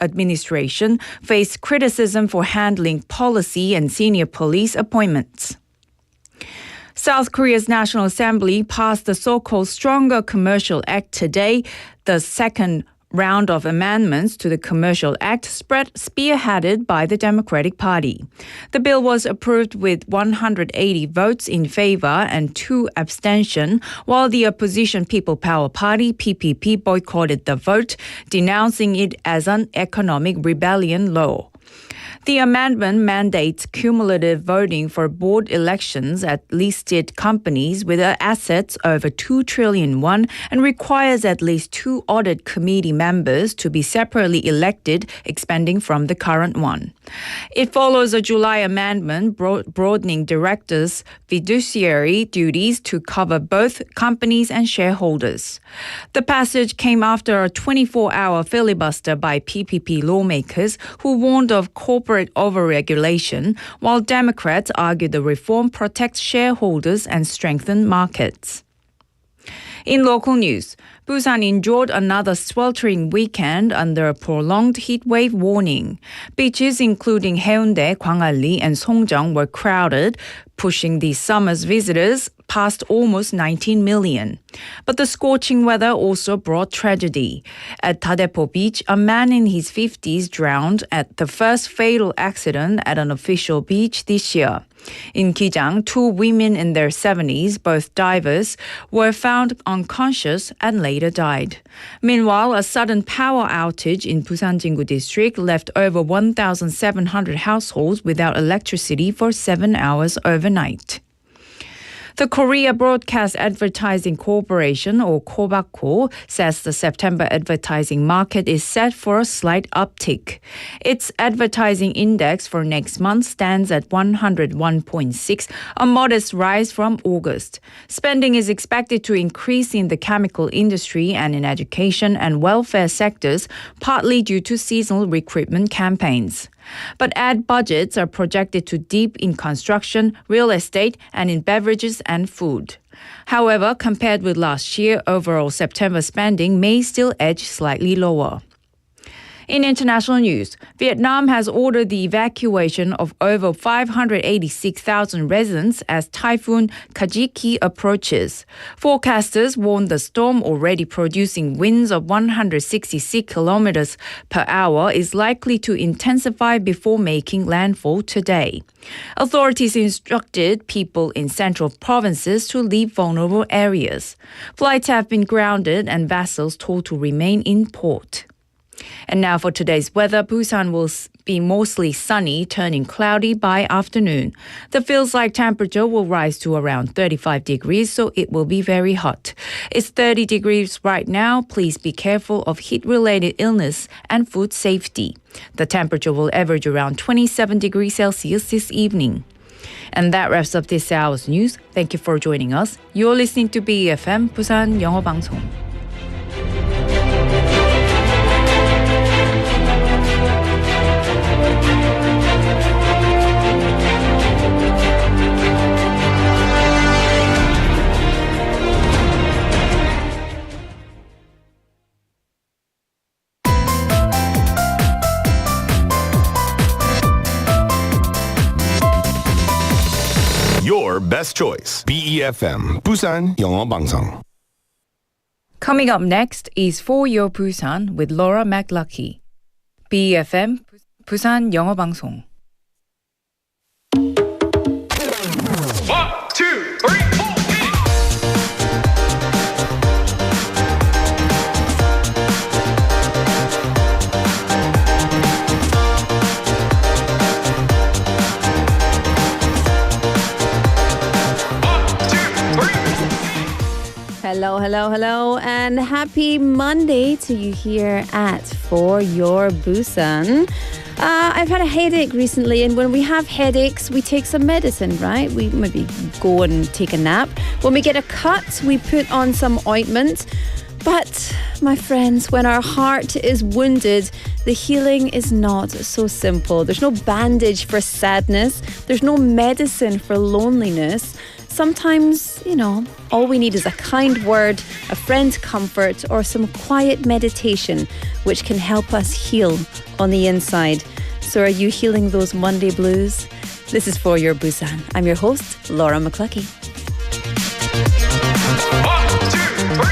administration faced criticism for handling policy and senior police appointments. South Korea's National Assembly passed the so-called Stronger Commercial Act today, the second round of amendments to the Commercial Act spearheaded by the Democratic Party. The bill was approved with 180 votes in favor and 2 abstention, while the opposition People Power Party, PPP, boycotted the vote, denouncing it as an economic rebellion law. The amendment mandates cumulative voting for board elections at listed companies with assets over 2 trillion won and requires at least 2 audit committee members to be separately elected, expanding from the current one. It follows a July amendment broadening directors' fiduciary duties to cover both companies and shareholders. The passage came after a 24-hour filibuster by PPP lawmakers who warned of corporate overregulation, while Democrats argued the reform protects shareholders and strengthens markets. In local news, Busan endured another sweltering weekend under a prolonged heatwave warning. Beaches including Haeundae, Gwangalli, and Songjeong were crowded, pushing the summer's visitors past almost 19 million. But the scorching weather also brought tragedy. At Daepo Beach, a man in his 50s drowned at the first fatal accident at an official beach this year. In Kijang, 2 women in their 70s, both divers, were found unconscious and later died. Meanwhile, a sudden power outage in Busan Jingu district left over 1,700 households without electricity for 7 hours overnight. The Korea Broadcast Advertising Corporation, or Ko.Ko, says the September advertising market is set for a slight uptick. Its advertising index for next month stands at 101.6, a modest rise from August. Spending is expected to increase in the chemical industry and in education and welfare sectors, partly due to seasonal recruitment campaigns. But ad budgets are projected to dip in construction, real estate, and in beverages and food. However, compared with last year, overall September spending may still edge slightly lower. In international news, Vietnam has ordered the evacuation of over 586,000 residents as Typhoon Kajiki approaches. Forecasters warn the storm, already producing winds of 166 kilometers per hour, is likely to intensify before making landfall today. Authorities instructed people in central provinces to leave vulnerable areas. Flights have been grounded and vessels told to remain in port. And now for today's weather, Busan will be mostly sunny, turning cloudy by afternoon. The feels-like temperature will rise to around 35 degrees, so it will be very hot. It's 30 degrees right now. Please be careful of heat-related illness and food safety. The temperature will average around 27 degrees Celsius this evening. And that wraps up this hour's news. Thank you for joining us. You're listening to BFM, 부산영어방송. Your best choice. BEFM, Busan 영어방송. Coming up next is For Your Busan with Laura McLucky. BEFM, 부산 영어방송. 1, 2, 3, 4. Hello, and happy Monday to you here at For Your Busan. I've had a headache recently, and when we have headaches, we take some medicine, right? We maybe go and take a nap. When we get a cut, we put on some ointment. But, my friends, when our heart is wounded, the healing is not so simple. There's no bandage for sadness. There's no medicine for loneliness. sometimes, all we need is a kind word, a friend's comfort, or some quiet meditation, which can help us heal on the inside. So are you healing those Monday blues? This is For Your Busan. I'm your host, Laura McCluskey. 1, 2, 3, 4.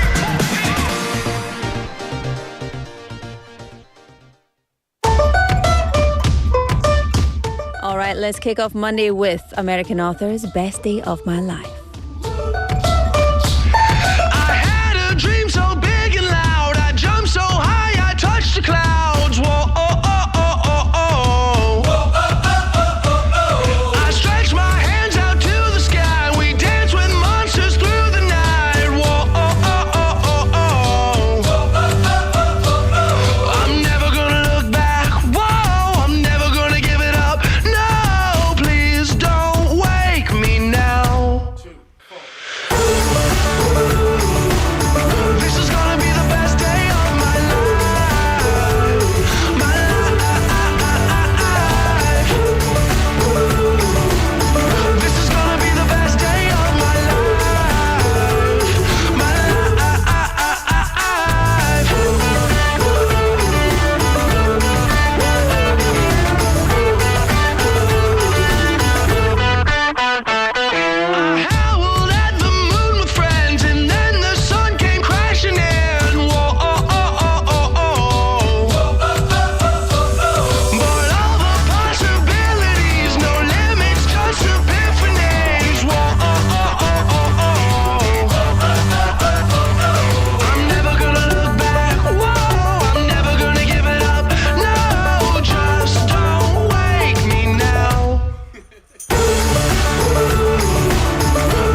All right, let's kick off Monday with American author's Best Day of My Life. I had a dream so big and loud. I jumped so high, I touched the clouds. Whoa, oh, oh, oh, oh, oh. I stretched my hands out to the sky. We danced with monsters through the night. Whoa, oh, oh, oh, oh, oh. I'm never gonna look back. Whoa, I'm never gonna give it up. No, please don't wake me now. This is gonna be the best day of my life. My life. This is gonna be the best day of my life. My I howled at the moon with friends, and then the sun came crashing in. Whoa, oh, oh, oh, oh, oh. But all the possibilities, no limits, just epiphanies. Whoa, oh, oh, oh, oh, oh. I'm never gonna look back. Whoa, I'm never gonna give it up. No, just don't wake me now.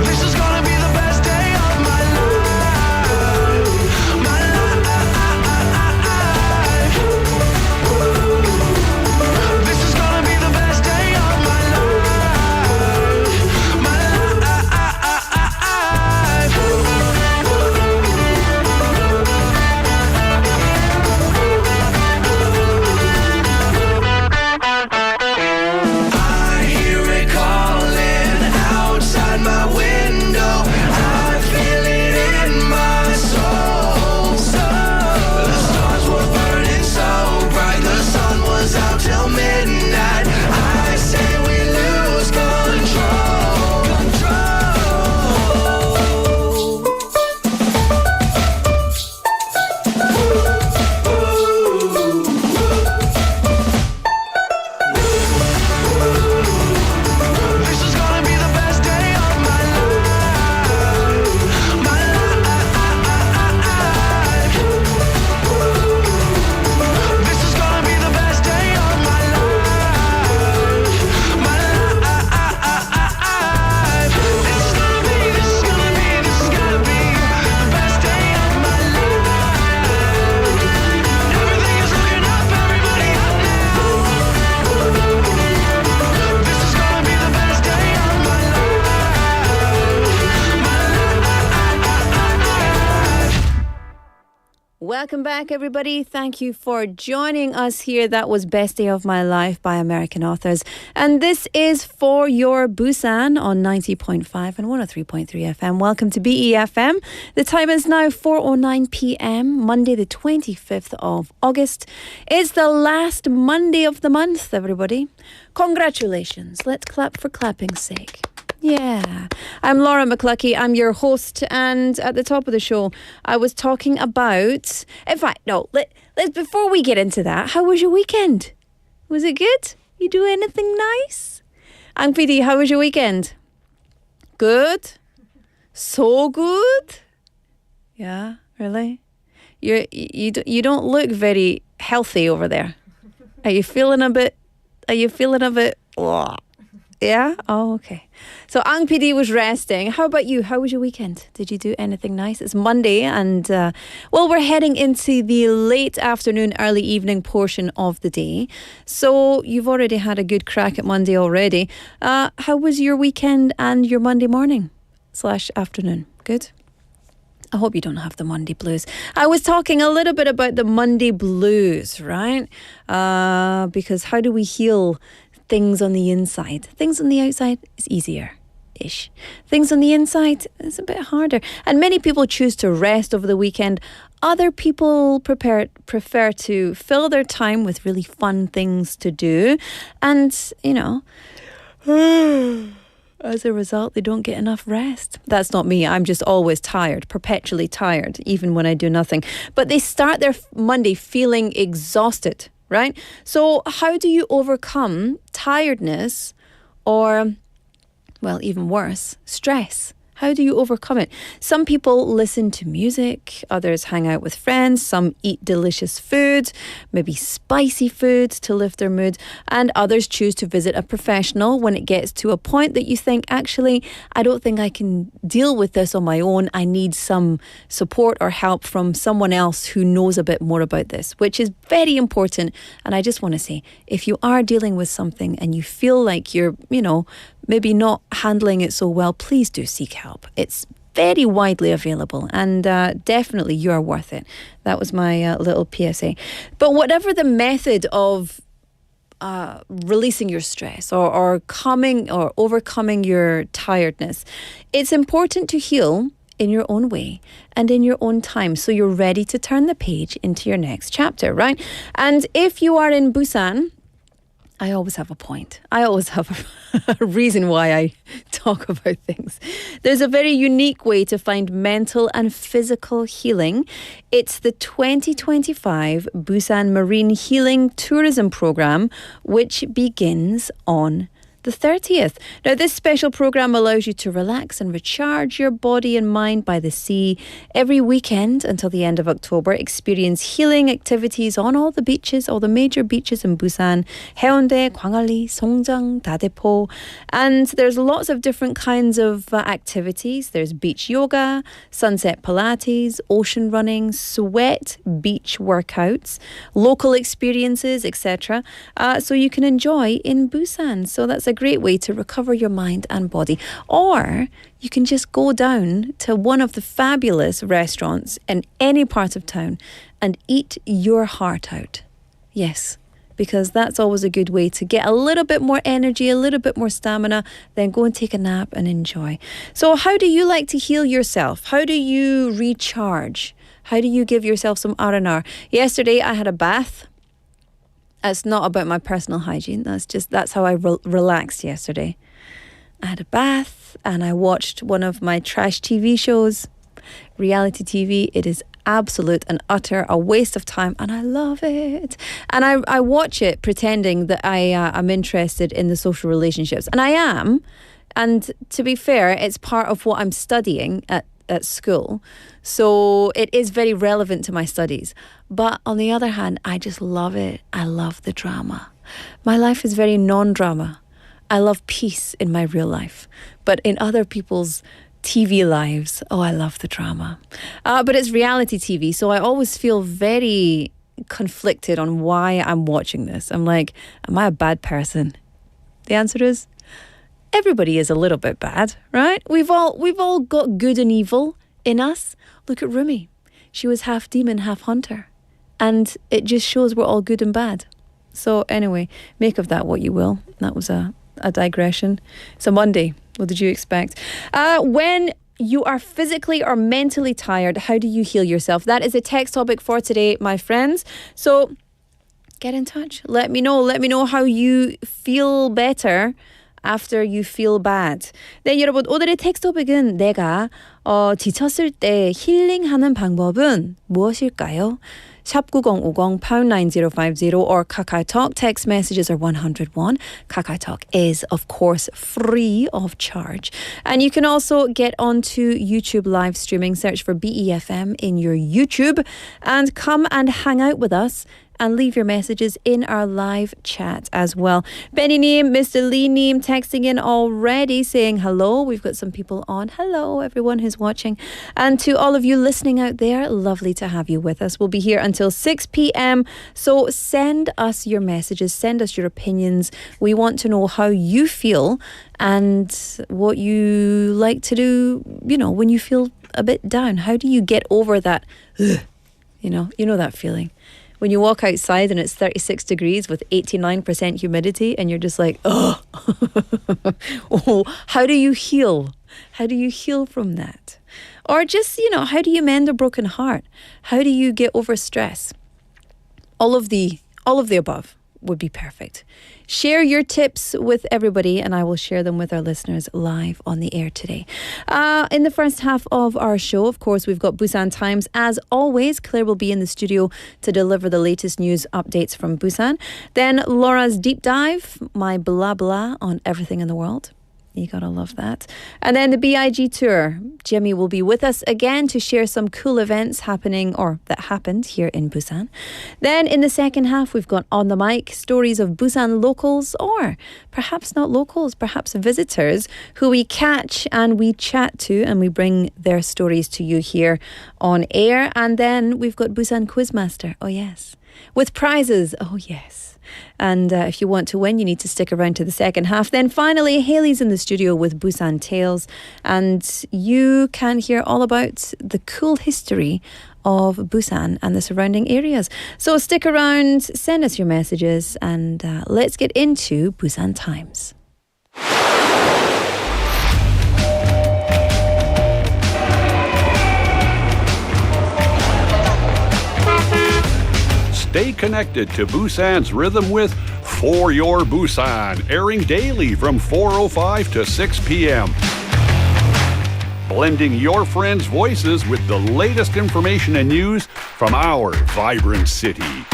This is gonna be the best day of my life. My life. This is gonna be the best day of my life. My I hear it calling outside my window. I feel it in my soul. The stars were burning so bright. The sun was out till midnight. I say we lose control. This is gonna be the best day of my life. My life. This is gonna be the best day of my life. My life. This is gonna be the best day of my life. Everything is looking up, everybody up now. This is gonna be the best day of my life. Welcome back, everybody. Thank you for joining us here. That was Best Day of My Life by American authors. And this is For Your Busan on 90.5 and 103.3 FM. Welcome to BEFM. The time is now 4:09 p.m, Monday the 25th of August. It's the last Monday of the month, everybody. Congratulations. Let's clap for clapping's sake. Yeah. I'm Laura McCluskey. I'm your host. And at the top of the show, I was talking about... In fact, no, let's before we get into that, how was your weekend? Was it good? You do anything nice? Ang PD, how was your weekend? Good? So good? Yeah, really? You don't look very healthy over there. Are you feeling a bit... Yeah? Oh, okay. So Ang PD was resting. How about you? How was your weekend? Did you do anything nice? It's Monday and, we're heading into the late afternoon, early evening portion of the day. So you've already had a good crack at Monday already. How was your weekend and your Monday morning / afternoon? Good? I hope you don't have the Monday blues. I was talking a little bit about the Monday blues, right? Because how do we heal things on the inside? Things on the outside is easier. ish. Things on the inside, it's a bit harder. And many people choose to rest over the weekend. Other people prefer to fill their time with really fun things to do. And, as a result, they don't get enough rest. That's not me. I'm just always tired, perpetually tired, even when I do nothing. But they start their Monday feeling exhausted, right? So how do you overcome tiredness or, well, even worse, stress? How do you overcome it? Some people listen to music, others hang out with friends, some eat delicious food, maybe spicy food to lift their mood, and others choose to visit a professional when it gets to a point that you think, actually, I don't think I can deal with this on my own. I need some support or help from someone else who knows a bit more about this, which is very important. And I just want to say, if you are dealing with something and you feel like you're, maybe not handling it so well, please do seek help. It's very widely available and definitely you're worth it. That was my little PSA. But whatever the method of releasing your stress or overcoming your tiredness, it's important to heal in your own way and in your own time so you're ready to turn the page into your next chapter, right? And if you are in Busan, I always have a point. I always have a reason why I talk about things. There's a very unique way to find mental and physical healing. It's the 2025 Busan Marine Healing Tourism Program, which begins on the 30th. Now, this special program allows you to relax and recharge your body and mind by the sea. Every weekend until the end of October, experience healing activities on all the beaches, all the major beaches in Busan, Haeundae, Gwangalli, Songjang, Dadepo. And there's lots of different kinds of activities. There's beach yoga, sunset Pilates, ocean running, sweat beach workouts, local experiences, etc. So you can enjoy in Busan. So that's a great way to recover your mind and body. Or you can just go down to one of the fabulous restaurants in any part of town and eat your heart out. Yes, because that's always a good way to get a little bit more energy, a little bit more stamina, then go and take a nap and enjoy. So how do you like to heal yourself? How do you recharge? How do you give yourself some R&R? Yesterday I had a bath. It's not about my personal hygiene. That's how I relaxed yesterday. I had a bath and I watched one of my trash TV shows, reality TV. It is absolute and utter a waste of time and I love it. And I watch it pretending that I'm interested in the social relationships. And I am. And to be fair, it's part of what I'm studying at school. So it is very relevant to my studies. But on the other hand, I just love it. I love the drama. My life is very non-drama. I love peace in my real life. But in other people's TV lives, I love the drama. But it's reality TV, so I always feel very conflicted on why I'm watching this. I'm like, am I a bad person? The answer is, everybody is a little bit bad, right? We've all got good and evil in us. Look at Rumi. She was half demon, half hunter. And it just shows we're all good and bad. So anyway, make of that what you will. That was a digression. It's a Monday. What did you expect? When you are physically or mentally tired, how do you heal yourself? That is a text topic for today, my friends. So get in touch. Let me know. Let me know how you feel better after you feel bad. 네, 여러분, 오늘의 텍스트 토픽은 내가 지쳤을 때 힐링하는 방법은 무엇일까요? 샵 9050 pound 9050 or KakaoTalk. Text messages are 101. KakaoTalk is, of course, free of charge. And you can also get onto YouTube live streaming. Search for BEFM in your YouTube and come and hang out with us and leave your messages in our live chat as well. Benny-님, Mr. Lee-님 texting in already saying hello. We've got some people on. Hello, everyone who's watching. And to all of you listening out there, lovely to have you with us. We'll be here until 6 p.m. So send us your messages. Send us your opinions. We want to know how you feel and what you like to do, when you feel a bit down. How do you get over that, you know that feeling? when you walk outside and it's 36 degrees with 89% humidity and you're just like, oh, oh, how do you heal? How do you heal from that? Or just, how do you mend a broken heart? How do you get over stress? All of the above would be perfect. Share your tips with everybody and I will share them with our listeners live on the air today. In the first half of our show, of course, we've got Busan Times. As always, Claire will be in the studio to deliver the latest news updates from Busan. Then Laura's Deep Dive, my blah blah on everything in the world. You gotta love that. And then the B.I.G Tour. Jimmy will be with us again to share some cool events that happened here in Busan. Then in the second half, we've got On the Mic, stories of Busan locals, or perhaps not locals, perhaps visitors who we catch and we chat to and we bring their stories to you here on air. And then we've got Busan Quizmaster. Oh yes. With prizes. Oh yes. And if you want to win, you need to stick around to the second half. Then finally, Haley's in the studio with Busan Tales. And you can hear all about the cool history of Busan and the surrounding areas. So stick around, send us your messages, and let's get into Busan Times. Stay connected to Busan's rhythm with For Your Busan, airing daily from 4:05 to 6 p.m. Blending your friends' voices with the latest information and news from our vibrant city.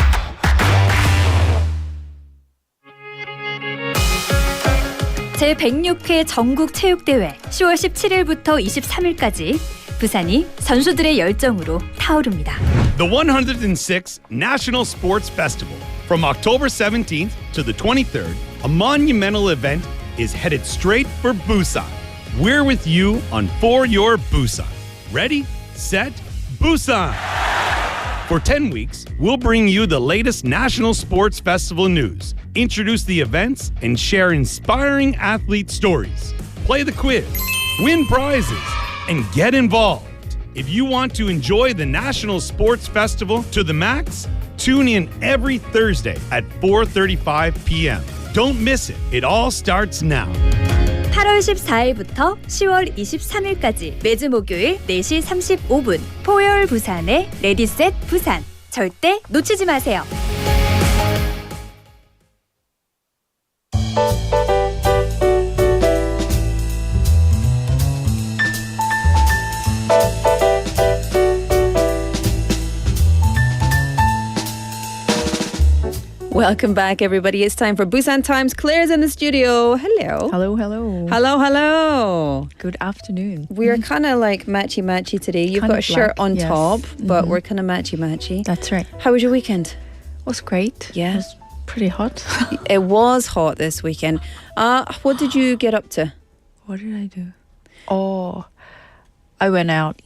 제106회 전국체육대회 10월 17일부터 23일까지 부산이 선수들의 열정으로 타오릅니다. The 106th National Sports Festival. From October 17th to the 23rd, a monumental event is headed straight for Busan. We're with you on For Your Busan. Ready, set, Busan! For 10 weeks, we'll bring you the latest National Sports Festival news, introduce the events, and share inspiring athlete stories. Play the quiz, win prizes, and get involved. If you want to enjoy the National Sports Festival to the max, tune in every Thursday at 4:35 p.m. Don't miss it. It all starts now. 8월 14일부터 10월 23일까지 매주 목요일 4시 35분 포열 부산의 레디셋 부산. 절대 놓치지 마세요. Welcome back, everybody. It's time for Busan Times. Claire's in the studio. Hello. Hello, hello. Hello, hello. Good afternoon. We're kind of like matchy-matchy today. You've Kind got a of shirt black, on yes. top, but we're kind of matchy-matchy. That's right. How was your weekend? It was great. Yeah. It was pretty hot. It was hot this weekend. What did you get up to? What did I do? Oh, I went out,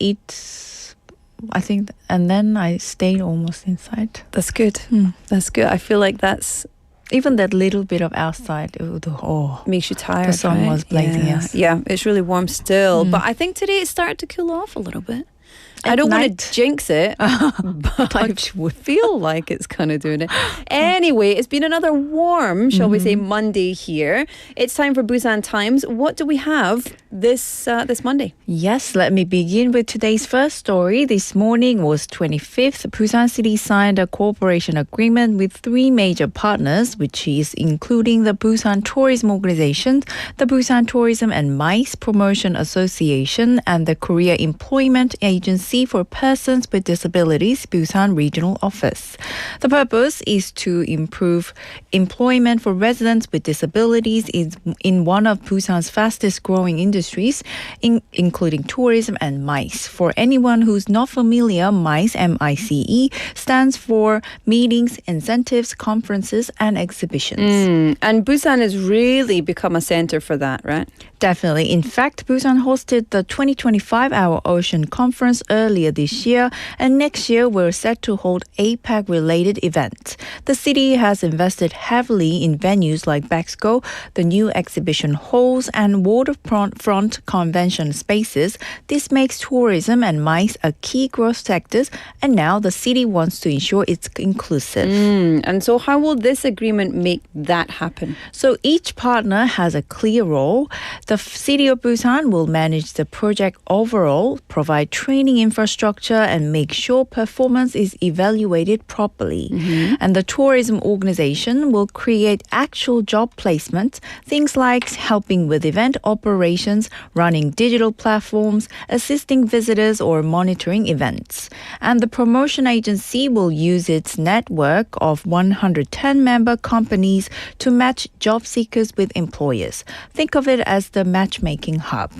I think, and then I stayed almost inside. That's good. That's good. I feel like that's Even that little bit of outside, makes you tired. the sun right? was blazing. Yeah. Yes. Yeah, it's really warm still. But I think today it started to cool off a little bit. I don't want night. to jinx it, but I feel like it's kind of doing it. Anyway, it's been another warm, shall we say, Monday here. It's time for Busan Times. What do we have this Monday? Yes, let me begin with today's first story. This morning was 25th. Busan City signed a cooperation agreement with 3 major partners, which is including the Busan Tourism Organization, the Busan Tourism and MICE Promotion Association, and the Korea Employment Agency for Persons with Disabilities, Busan Regional Office. The purpose is to improve employment for residents with disabilities in one of Busan's fastest growing industries, including tourism and MICE. For anyone who's not familiar, MICE, M-I-C-E, stands for Meetings, Incentives, Conferences, and Exhibitions. And Busan has really become a center for that, right? Definitely. In fact, Busan hosted the 2025 Our Ocean Conference earlier this year, and next year we're set to hold APEC-related events. The city has invested heavily in venues like Bexco, the new exhibition halls, and waterfront beachfront convention spaces. This makes tourism and MICE a key growth sectors, and now the city wants to ensure it's inclusive. And so how will this agreement make that happen? So each partner has a clear role. The city of Busan will manage the project overall, provide training infrastructure, and make sure performance is evaluated properly. And the tourism organization will create actual job placements, things like helping with event operations, running digital platforms, assisting visitors, or monitoring events. And the promotion agency will use its network of 110 member companies to match job seekers with employers. Think of it as the matchmaking hub.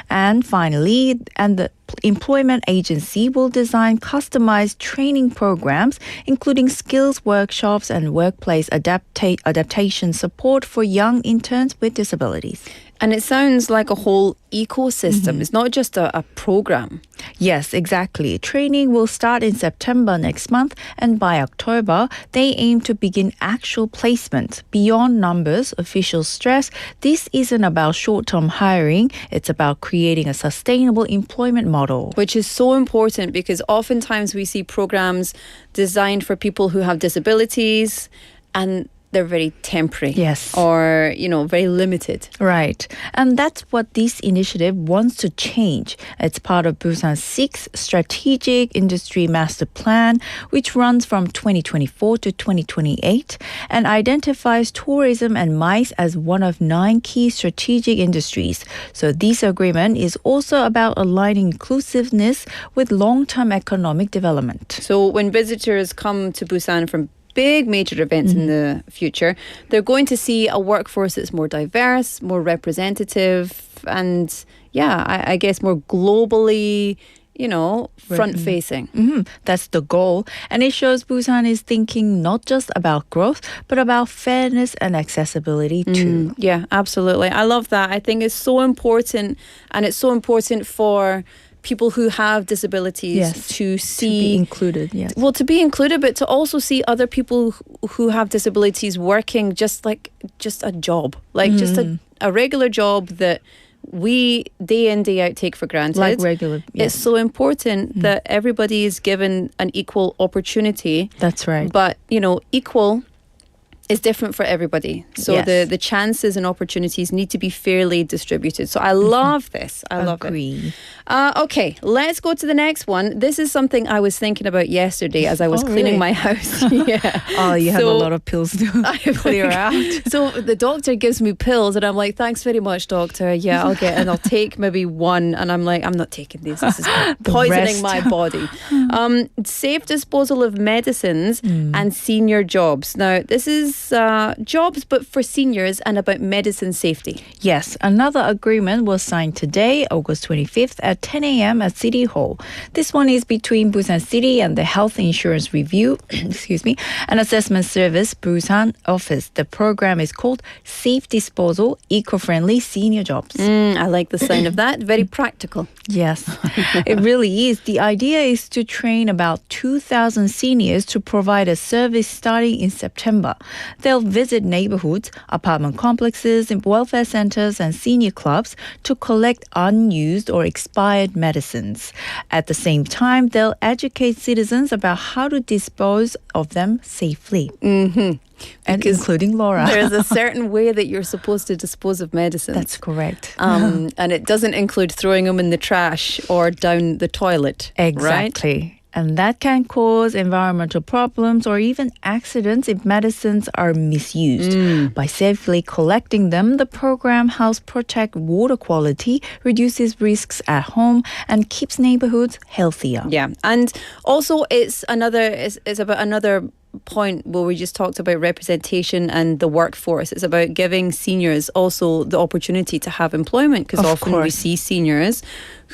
And finally, the employment agency will design customized training programs, including skills workshops and workplace adaptation support for young interns with disabilities. And it sounds like a whole ecosystem. It's not just a program. Yes, exactly. Training will start in September next month, and by October, they aim to begin actual placement. Beyond numbers, officials stress this isn't about short-term hiring, it's about creating a sustainable employment model. Which is so important because oftentimes we see programs designed for people who have disabilities and they're very temporary. Yes. Or, very limited. Right. And that's what this initiative wants to change. It's part of Busan's 6th Strategic Industry Master Plan, which runs from 2024 to 2028 and identifies tourism and MICE as one of 9 key strategic industries. So this agreement is also about aligning inclusiveness with long-term economic development. So when visitors come to Busan from big major events in the future, they're going to see a workforce that's more diverse, more representative, and I guess more globally, front-facing. That's the goal. And it shows Busan is thinking not just about growth, but about fairness and accessibility too. Yeah, absolutely. I love that. I think it's so important, and it's so important for people who have disabilities to be included. Yes. Well, to be included, but to also see other people who have disabilities working just a job, just a regular job that we day in, day out take for granted. Like regular. It's so important that everybody is given an equal opportunity. That's right. But, equal is different for everybody. So the chances and opportunities need to be fairly distributed. So I love this. I love it. Okay, let's go to the next one. This is something I was thinking about yesterday as I was cleaning my house. Oh, you have a lot of pills to clear out. So the doctor gives me pills and I'm like, thanks very much, doctor. Yeah, I'll take maybe one. And I'm like, I'm not taking these. This is poisoning my body. Safe disposal of medicines and senior jobs. Now, this is jobs, but for seniors and about medicine safety. Yes, another agreement was signed today, August 25th at 10 a.m. at City Hall. This one is between Busan City and the Health Insurance Review, and Assessment Service Busan office. The program is called Safe Disposal, Eco-Friendly Senior Jobs. I like the sound of that. Very practical. Yes, it really is. The idea is to train about 2,000 seniors to provide a service starting in September. They'll visit neighborhoods, apartment complexes, welfare centers, and senior clubs to collect unused or expired medicines. At the same time, they'll educate citizens about how to dispose of them safely. And including Laura. There's a certain way that you're supposed to dispose of medicines. That's correct. And it doesn't include throwing them in the trash or down the toilet. Exactly. Right? And that can cause environmental problems or even accidents if medicines are misused. By safely collecting them, the program helps protect water quality, reduces risks at home, and keeps neighborhoods healthier. Yeah, and also it's about another point where we just talked about representation and the workforce. It's about giving seniors also the opportunity to have employment, because often we see seniors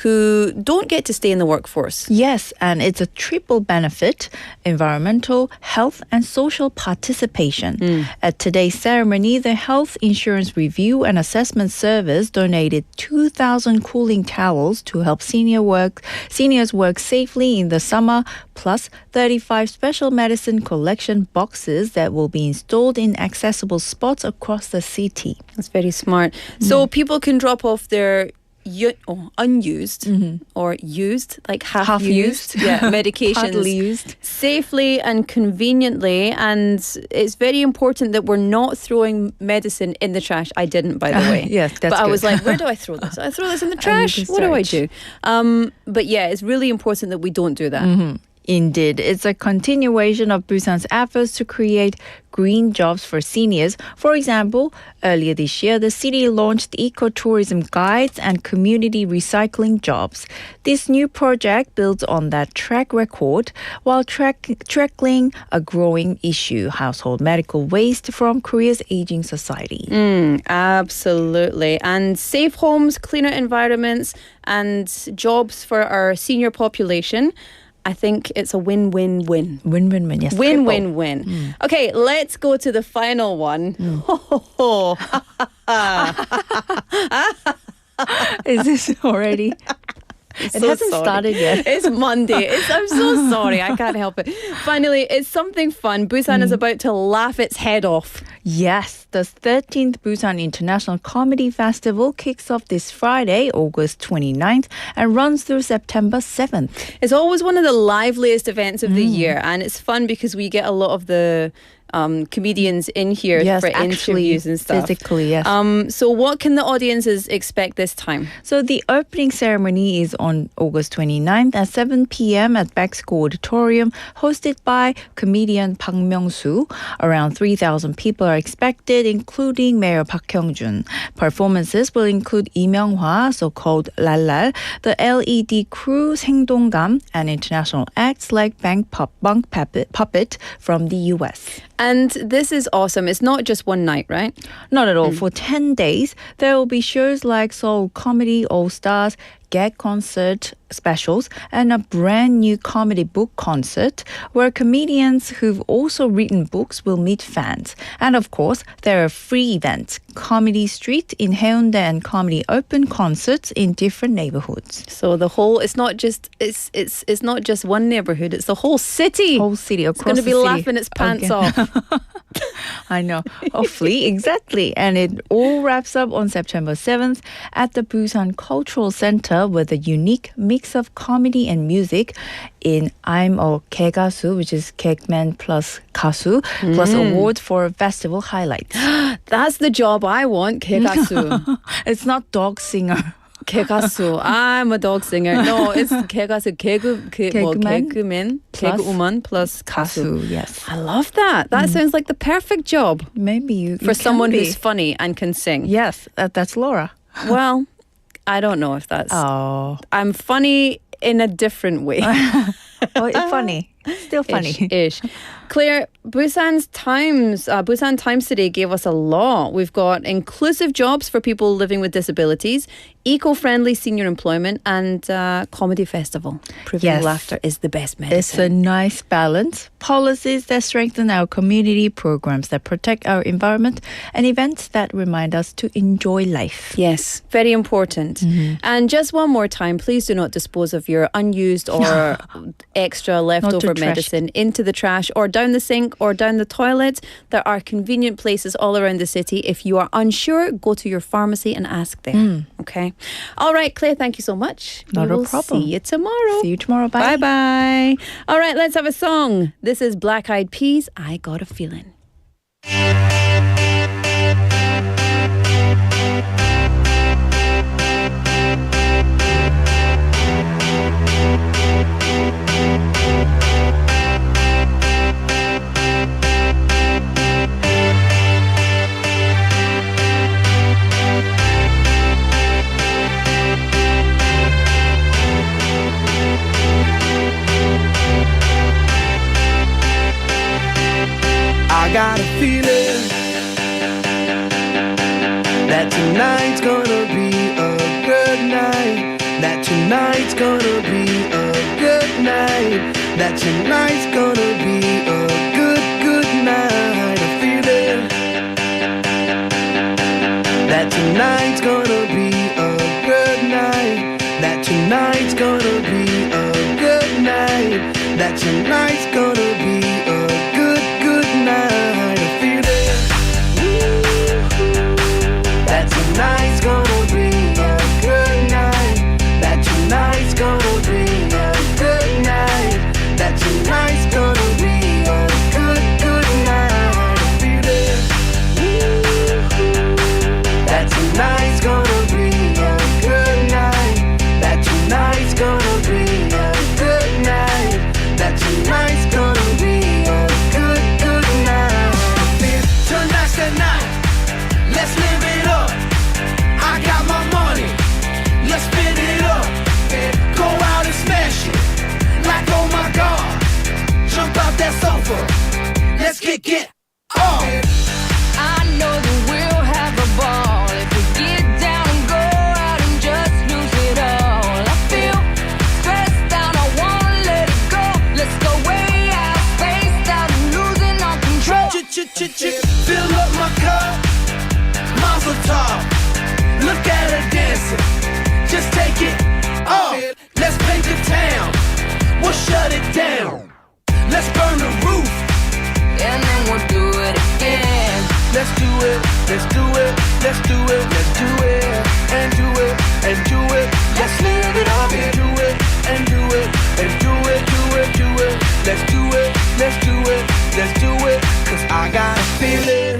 who don't get to stay in the workforce. Yes, and it's a triple benefit: environmental, health, and social participation. At today's ceremony, the Health Insurance Review and Assessment Service donated 2,000 cooling towels to help seniors work safely in the summer, plus 35 special medicine collection boxes that will be installed in accessible spots across the city. That's very smart. So people can drop off their unused or used, like half used, medications Hardly used. safely and conveniently. And it's very important that we're not throwing medicine in the trash. I didn't, by the way. Yes, that's But I good. was like, where do I throw this? I throw this in the trash. need to What do I search. do? But yeah, it's really important that we don't do that. Indeed, it's a continuation of Busan's efforts to create green jobs for seniors. For example, earlier this year, the city launched ecotourism guides and community recycling jobs. This new project builds on that track record while tackling a growing issue, household medical waste from Korea's aging society. Absolutely. And safe homes, cleaner environments, and jobs for our senior population. I think it's a win-win-win. Win-win-win, yes. Win-win-win. Okay, let's go to the final one. Is this already? It So hasn't sorry. started yet. It's Monday. I'm so sorry. I can't help it. Finally, it's something fun. Busan is about to laugh its head off. Yes, the 13th Busan International Comedy Festival kicks off this Friday, August 29th, and runs through September 7th. It's always one of the liveliest events of the year, and it's fun because we get a lot of the comedians in here Yes, for actually, interviews and stuff. physically, yes. So what can the audiences expect this time? So the opening ceremony is on August 29th at 7 p.m. at B.I.G Auditorium, hosted by comedian Park Myung-soo. Around 3,000 people are expected, including Mayor Park Hyung-jun. Performances will include Lee Myung-hwa, so-called Lalal, the LED crew 생동감, and international acts like Bunk Puppet from the U.S. And this is awesome. It's not just one night, right? Not at all. For 10 days, there will be shows like Seoul Comedy All-Stars, gag concert specials, and a brand new comedy book concert where comedians who've also written books will meet fans. And of course, there are free events, Comedy Street in Haeundae and Comedy Open concerts in different neighborhoods. So the whole it's not just one neighborhood, it's the whole city. Whole city It's across going to be the city. laughing its pants Okay. off. I know. Hopefully, exactly. And it all wraps up on September 7th at the Busan Cultural Center with a unique mix of comedy and music in I'm a 개가수, which is 개그man plus 가수, plus awards for festival highlights. That's the job I want, 개가수. It's not dog singer. 개가수. I'm a dog singer. No, it's 개가수. 개그맨, plus 개그우먼 plus 가수. 가수, yes. I love that. That sounds like the perfect job Maybe you for can someone be. who's funny and can sing. Yes, that's Laura. Well, I don't know if that's. Oh, I'm funny in a different way. it's funny. Still funny. Ish. Claire, Busan Times today gave us a lot. We've got inclusive jobs for people living with disabilities, eco-friendly senior employment, and comedy festival. Proving Yes. laughter is the best It's a medicine. nice balance. Policies that strengthen our community, programs that protect our environment, and events that remind us to enjoy life. Yes, very important. And just one more time, please do not dispose of your unused or extra leftover trash. medicine into the trash or down the sink or down the toilet. There are convenient places all around the city. If you are unsure, go to your pharmacy and ask there. Okay. All right, Claire, thank you so much. Not we a will problem. See you tomorrow. See you tomorrow. Bye. Bye-bye. All right, let's have a song. This is Black Eyed Peas, I Got a Feeling. I got a feeling that tonight's gonna be a good night. That tonight's gonna be a good night. That tonight's gonna be a good night. A feeling that tonight's gonna be a good night. That tonight's gonna be a good night. That tonight's gonna be a good night. A feeling that tonight's gonna be a good night. Let's live it up. I got my money. Let's spin it up. Go out and smash it. Like, oh my God. Jump out that sofa. Let's kick it off. I know that we'll have a ball if we get down and go out and just lose it all. I feel stressed out, I wanna let it go. Let's go way out, spaced out, and losing our control. Fill up my cup, Mazel tov. Look at her dancing, just take it off. Let's paint the town, we'll shut it down. Let's burn the roof, And then we'll do it again. let's do it, let's do it, let's do it, let's do it, and do it, and do it. Let's live it up and do it, and do it, and do it, do it, do it. Let's do it, let's do it, let's do it. Cause I got a feeling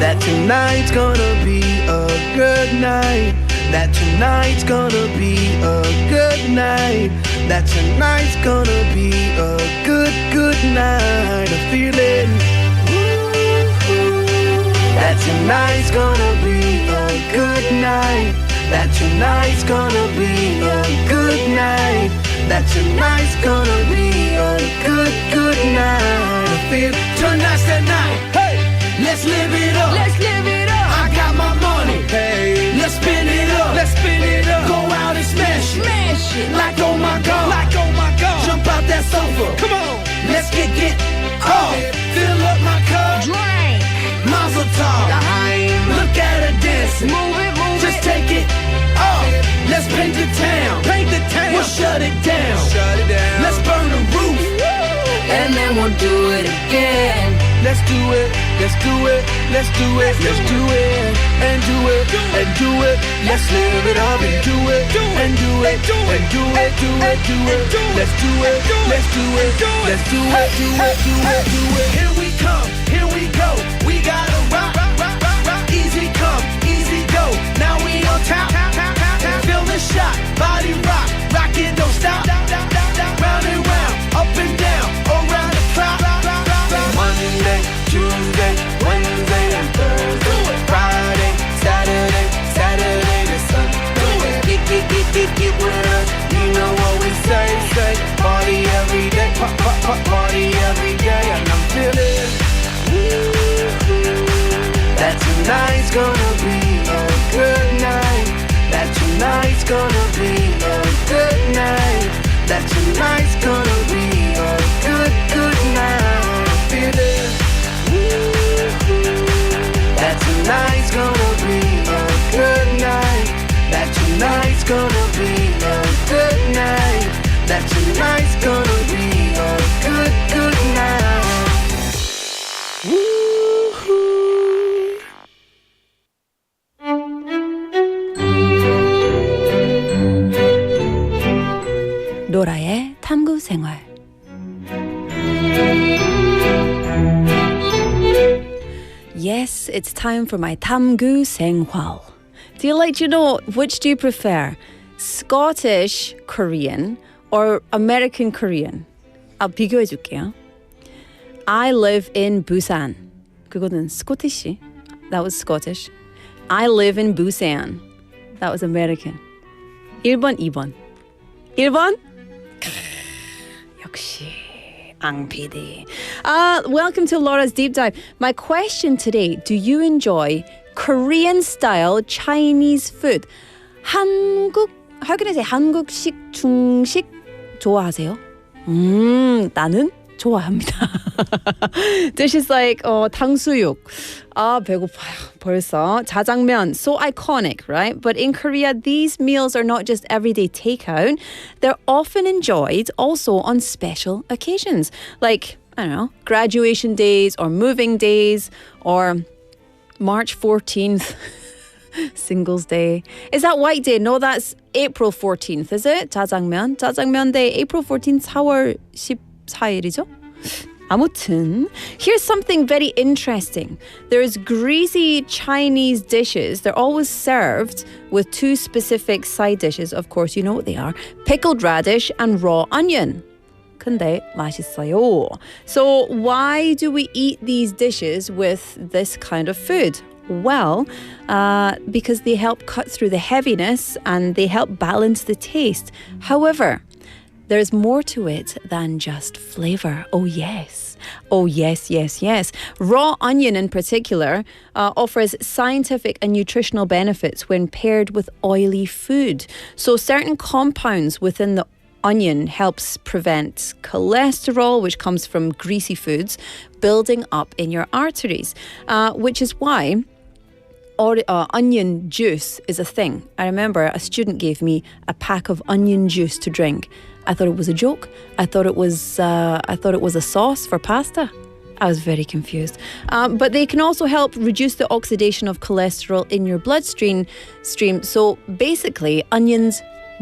that tonight's gonna be a good night. That tonight's gonna be a good night. That tonight's gonna be a good, good night. A feeling that tonight's gonna be a good night. That tonight's gonna be a good night. That tonight's gonna be a good, good night. I feel tonight's the night. Hey, let's live it up. Let's live it up. I got my money. Hey, let's spin it up. Let's spin it up. Go out and smash it. Smash it. Like oh my God. Like, oh my God. Jump out that sofa. Come on. Let's get off. Fill up my cup. Drink. Mazel tov. Look at her dancing. Move it, move Just it. take it off. Let's paint the town. Paint the town. We'll shut it down. Shut it down. Let's burn the roof. And then we'll do it again. Let's do it. Let's do it. Let's do it. Let's do it. And do it. And do it. Let's live it up and do it. And do it. And do it. Do it. Do it. Let's do it. Let's do it. Let's do it. Do it. Do it. Do it. Here we come. Here we go. We gotta rock. Easy come. Easy go. Now we on top. Feel the shot. Body rock. Rock it. Don't stop. Round and round. Up and down. Around the clock. Monday, Tuesday, Wednesday, and Thursday. Friday, Saturday, Saturday to Sunday. Get with us. You know what we say. Party every day. Party every day. And I'm feeling that tonight's gonna be a good night. That tonight's gonna be a good night. That tonight's gonna be a good, good night. Feeling that tonight's gonna be a good night. That tonight's gonna be a good night. That tonight's gonna be a good, good night. Woo-hoo. 노라의 탐구생활. Yes, it's time for my 탐구생활. Do you like to know which do you prefer? Scottish Korean or American Korean? I'll 비교해 줄게요. I live in Busan. 그거는 Scottish. That was Scottish. I live in Busan. That was American. 1번, 2번. 1번? 역시 앙PD. Welcome to Laura's Deep Dive. My question today, do you enjoy Korean style Chinese food? How can I say 한국식, 중식 좋아하세요? 나는 좋아합니다. Dishes like 탕수육. 배고파요. 벌써. 자장면, so iconic, right? But in Korea, these meals are not just everyday takeout. They're often enjoyed also on special occasions. Like, I don't know, graduation days or moving days or March 14th. Singles Day. Is that White Day? No, that's April 14th, is it? 자장면. 자장면 Day, April 14th, 4월 14일이죠? 아무튼, here's something very interesting. There's greasy Chinese dishes. They're always served with two specific side dishes. Of course, you know what they are. Pickled radish and raw onion. 근데 맛있어요. So why do we eat these dishes with this kind of food? Well, because they help cut through the heaviness and they help balance the taste. However, there's more to it than just flavor. Oh, yes. Oh, yes, yes, yes. Raw onion in particular offers scientific and nutritional benefits when paired with oily food. So certain compounds within the onion helps prevent cholesterol, which comes from greasy foods, building up in your arteries, which is why onion juice is a thing. I remember a student gave me a pack of onion juice to drink. I thought it was a joke. I thought it was a sauce for pasta. I was very confused. But they can also help reduce the oxidation of cholesterol in your bloodstream. So basically, onions,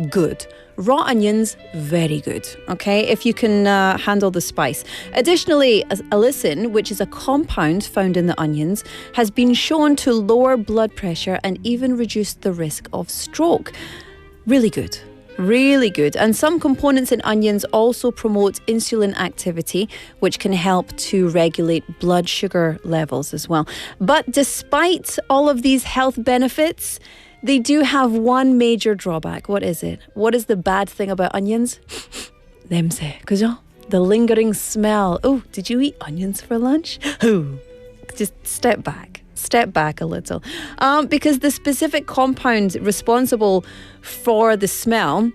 good. Raw onions, very good, okay, if you can handle the spice. Additionally, allicin, which is a compound found in the onions, has been shown to lower blood pressure and even reduce the risk of stroke. Really good. Really good. And some components in onions also promote insulin activity, which can help to regulate blood sugar levels as well. But despite all of these health benefits, they do have one major drawback. What is it? What is the bad thing about onions? 냄새, 그죠? The lingering smell. Oh, did you eat onions for lunch? Oh, just step back a little. Because the specific compound responsible for the smell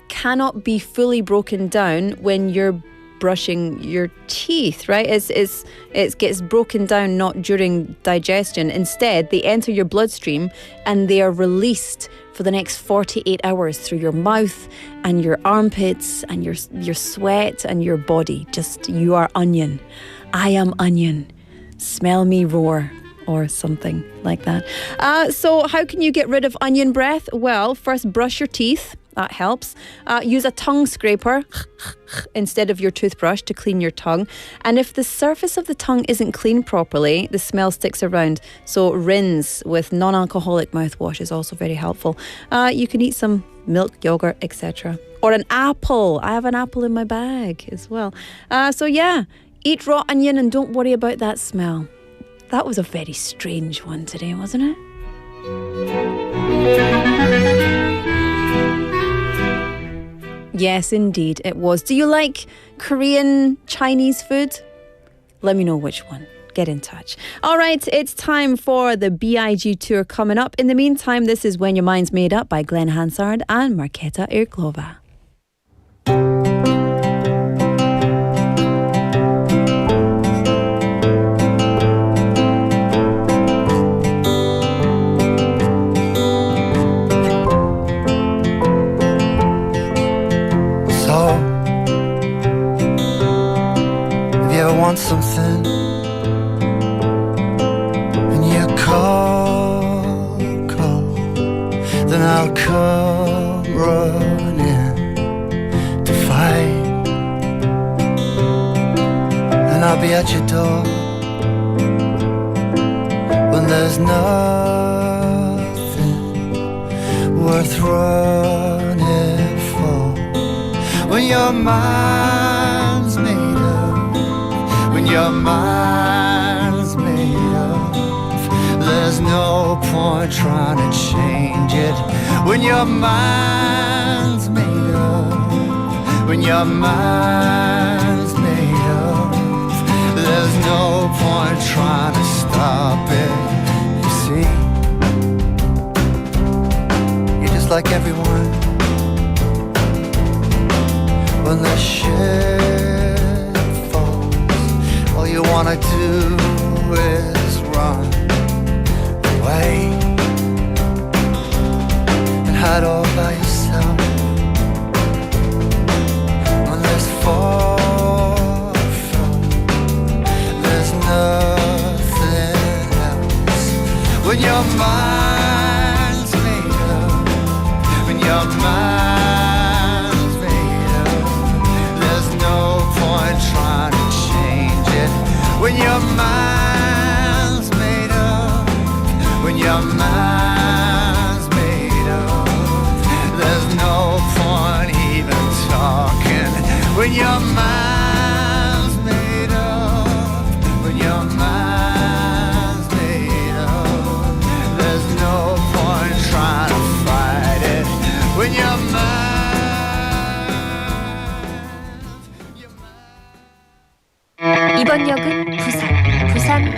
cannot be fully broken down when you're brushing your teeth, right? It gets broken down not during digestion. Instead, they enter your bloodstream and they are released for the next 48 hours through your mouth and your armpits and your sweat and your body. Just, you are onion. I am onion. Smell me roar. Or something like that. So how can you get rid of onion breath? Well, first brush your teeth. That helps. Use a tongue scraper instead of your toothbrush to clean your tongue. And if the surface of the tongue isn't cleaned properly, the smell sticks around. So rinse with non-alcoholic mouthwash is also very helpful. You can eat some milk, yogurt, etc. Or an apple. I have an apple in my bag as well. So yeah, eat raw onion and don't worry about that smell. That was a very strange one today, wasn't it? Yes, indeed, it was. Do you like Korean Chinese food? Let me know which one. Get in touch. All right, it's time for the B.I.G Tour coming up. In the meantime, this is When Your Mind's Made Up by Glenn Hansard and Marketa Irklova. Want something and you call, then I'll come running to fight, and I'll be at your door when there's nothing worth running for, when your mind's made up. When your mind's made up, there's no point trying to change it. When your mind's made up, when your mind's made up, there's no point trying to stop it. You see, you're just like everyone. When the shit all you wanna do is run away and hide all by yourself. When there's far from, there's nothing else. When your mind's made up, when your mind's made up, there's no point trying to change it. When your mind's made up, when your mind's made up,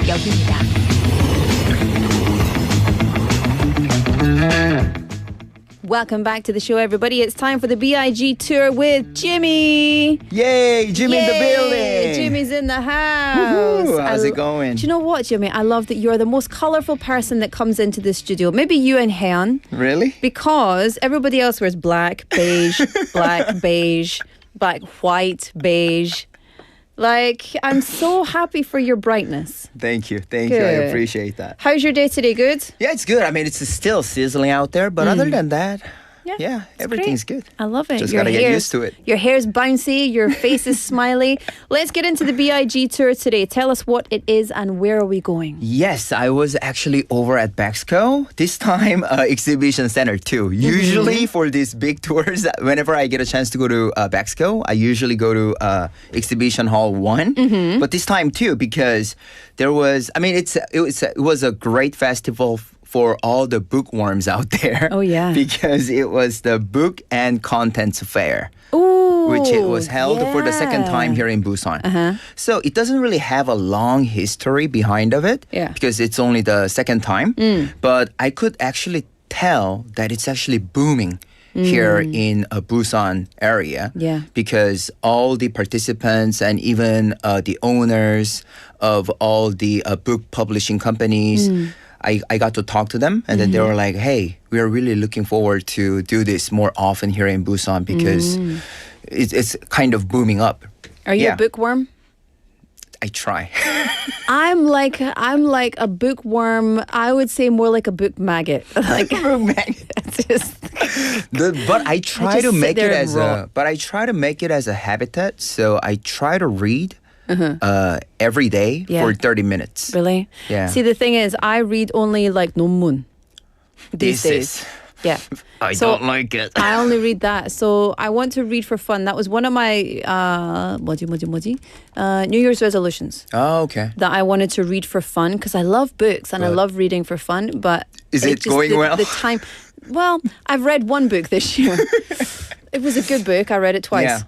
여기입니다. Welcome back to the show, everybody. It's time for the B.I.G Tour with Jimmy. Yay, Jimmy in the Yay, building. Jimmy's in the house. Woohoo, how's it going? Do you know what, Jimmy? I love that you're the most colourful person that comes into the studio. Maybe you and Heon. Really? Because everybody else wears black, beige, black, beige, black, white, beige. Like, I'm so happy for your brightness. Thank you. Thank you. I Good. appreciate that. How's your day today? Good? Yeah, it's good. I mean, it's still sizzling out there, but other than that, Yeah, it's everything's great. good. I love it. Just gotta get used to it. Your hair's bouncy, your face is smiley. Let's get into the B.I.G Tour today. Tell us what it is and where are we going? Yes, I was actually over at Bexco. This time, Exhibition Center too. Usually for these big tours, whenever I get a chance to go to Bexco, I usually go to Exhibition Hall 1. But this time too, because there was, I mean, it was a great festival for all the bookworms out there. Oh, yeah. Because it was the Book and Contents Fair. Ooh, Which it was held for the second yeah. time here in Busan. So it doesn't really have a long history behind of it Yeah. because it's only the second time. But I could actually tell that it's actually booming here in Busan area. Yeah. Because all the participants and even the owners of all the book publishing companies, I got to talk to them and then they were like, hey, we are really looking forward to do this more often here in Busan because it's kind of booming up. Are you Yeah. a bookworm? I try. I'm like a bookworm. I would say more like a book maggot. Like it's just But I try just to sit make there it and as rot. a habitat. So I try to read every day Yeah. for 30 minutes. really. Yeah. See, the thing is, I read only like 논문 these days. Yeah. I So, don't like it. I only read that. So I want to read for fun. That was one of my New Year's resolutions. Oh, okay. That I wanted to read for fun because I love books and I Good. love reading for fun. But Is it just going well? The time. Well, I've read one book this year. It was a good book. I read it twice. Yeah.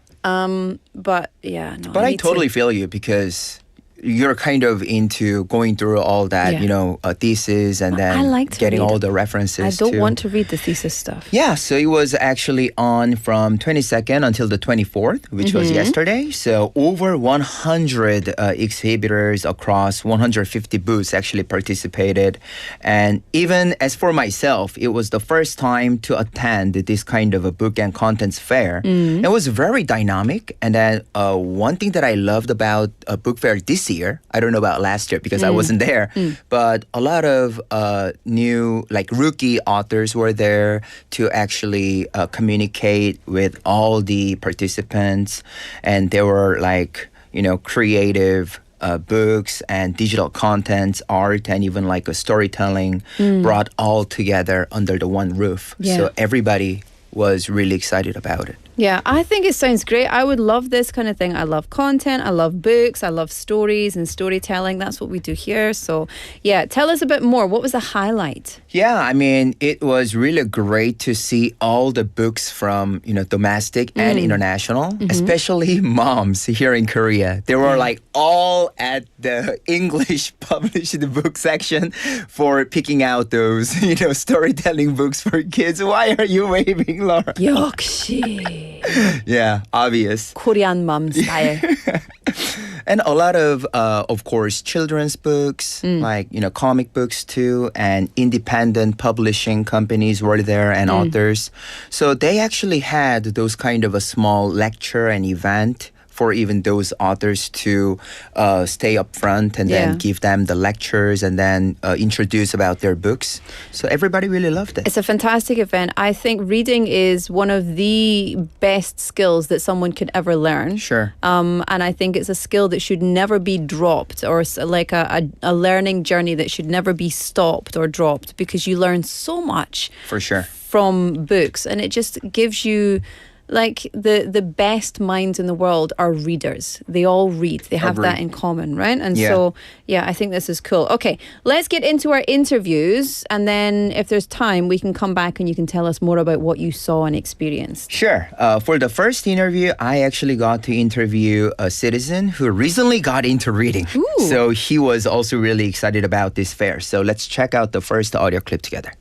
But yeah, no. But I need to- totally feel you because you're kind of into going through all that, Yeah. you know, thesis and then I like to getting read. all the references. I don't too. want to read the thesis stuff. Yeah, so it was actually on from 22nd until the 24th, which was yesterday. So over 100 exhibitors across 150 booths actually participated. And even as for myself, it was the first time to attend this kind of a book and contents fair. It was very dynamic. And then one thing that I loved about a book fair this year, I don't know about last year because I wasn't there, but a lot of new, like rookie authors were there to actually communicate with all the participants. And they were like, you know, creative books and digital contents, art, and even like a storytelling brought all together under the one roof. Yeah. So everybody was really excited about it. Yeah, I think it sounds great. I would love this kind of thing. I love content. I love books. I love stories and storytelling. That's what we do here. So, yeah, tell us a bit more. What was the highlight? Yeah, I mean, it was really great to see all the books from, you know, domestic and international, especially moms here in Korea. They were like all at the English published book section for picking out those, you know, storytelling books for kids. Why are you waving, Laura? 역시 Yeah, obvious. Korean mom style. And a lot of course, children's books, like, you know, comic books too, and independent publishing companies were there and authors. So they actually had those kind of a small lecture and event for even those authors to stay up front and Yeah. then give them the lectures and then introduce about their books. So everybody really loved it. It's a fantastic event. I think reading is one of the best skills that someone could ever learn. Sure. And I think it's a skill that should never be dropped, or like a learning journey that should never be stopped or dropped, because you learn so much For sure. from books, and it just gives you like the best minds in the world are readers. They all read. They have that in common, right? And so, yeah, I think this is cool. Okay, let's get into our interviews, and then if there's time, we can come back and you can tell us more about what you saw and experienced. Sure. For the first interview, I actually got to interview a citizen who recently got into reading. Ooh. So he was also really excited about this fair. So let's check out the first audio clip together.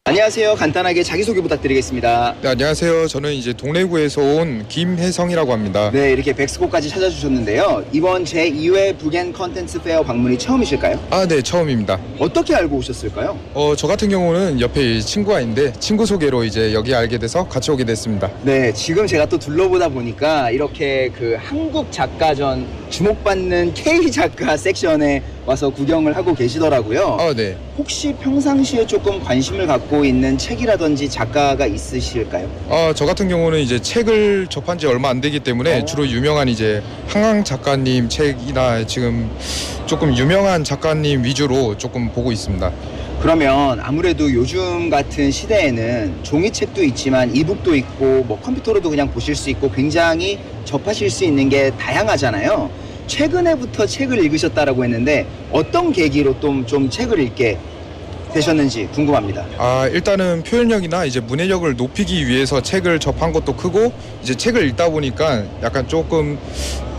안녕하세요. 간단하게 자기소개 부탁드리겠습니다. 네, 안녕하세요. 저는 이제 동래구에서 온 김혜성이라고 합니다. 네, 이렇게 백스코까지 찾아주셨는데요. 이번 제2회 북앤콘텐츠페어 방문이 처음이실까요? 아, 네, 처음입니다. 어떻게 알고 오셨을까요? 저 같은 경우는 옆에 친구가 있는데 친구 소개로 이제 여기 알게 돼서 같이 오게 됐습니다. 네, 지금 제가 또 둘러보다 보니까 이렇게 그 한국 작가전 주목받는 K 작가 섹션에 와서 구경을 하고 계시더라고요. 네. 혹시 평상시에 조금 관심을 갖고 있는 책이라든지 작가가 있으실까요? 저 같은 경우는 이제 책을 접한 지 얼마 안 되기 때문에 주로 유명한 이제 한강 작가님 책이나 지금 조금 유명한 작가님 위주로 조금 보고 있습니다. 그러면 아무래도 요즘 같은 시대에는 종이책도 있지만 이북도 있고 뭐 컴퓨터로도 그냥 보실 수 있고 굉장히 접하실 수 있는 게 다양하잖아요. 최근에부터 책을 읽으셨다라고 했는데 어떤 계기로 좀 책을 읽게 되셨는지 궁금합니다. 일단은 표현력이나 이제 문해력을 높이기 위해서 책을 접한 것도 크고 이제 책을 읽다 보니까 약간 조금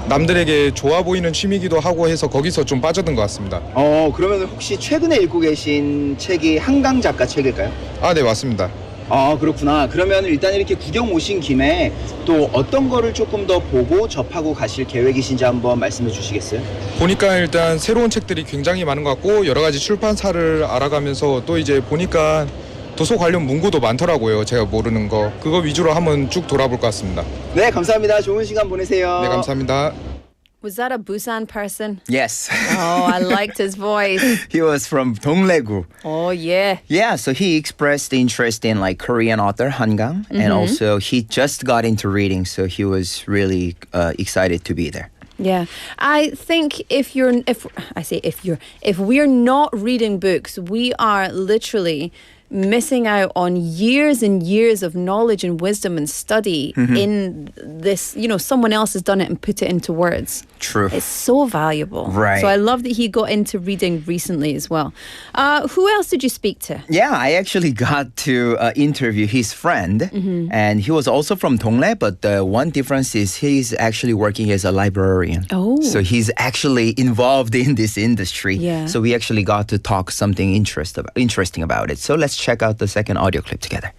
남들에게 좋아 보이는 취미이기도 하고 해서 거기서 좀 빠져든 것 같습니다. 그러면 혹시 최근에 읽고 계신 책이 한강 작가 책일까요? 네, 맞습니다. 그렇구나. 그러면 일단 이렇게 구경 오신 김에 또 어떤 거를 조금 더 보고 접하고 가실 계획이신지 한번 말씀해 주시겠어요? 보니까 일단 새로운 책들이 굉장히 많은 것 같고 여러 가지 출판사를 알아가면서 또 이제 보니까 도서 관련 문구도 많더라고요. 제가 모르는 거. 그거 위주로 한번 쭉 돌아볼 것 같습니다. 네, 감사합니다. 좋은 시간 보내세요. 네, 감사합니다. Was that a Busan person? Yes. Oh, I liked his voice. He was from Dongdaegu. Oh, yeah. Yeah, so he expressed interest in like Korean author Han and also he just got into reading, so he was really excited to be there. Yeah, I think if we're not reading books, we are literally missing out on years and years of knowledge and wisdom and study in this, someone else has done it and put it into words. True. It's so valuable. Right. So I love that he got into reading recently as well. Who else did you speak to? Yeah, I actually got to interview his friend, and he was also from Dongle, but the one difference is he's actually working as a librarian. Oh. So he's actually involved in this industry. Yeah. So we actually got to talk something interesting about it. So let's check out the second audio clip together.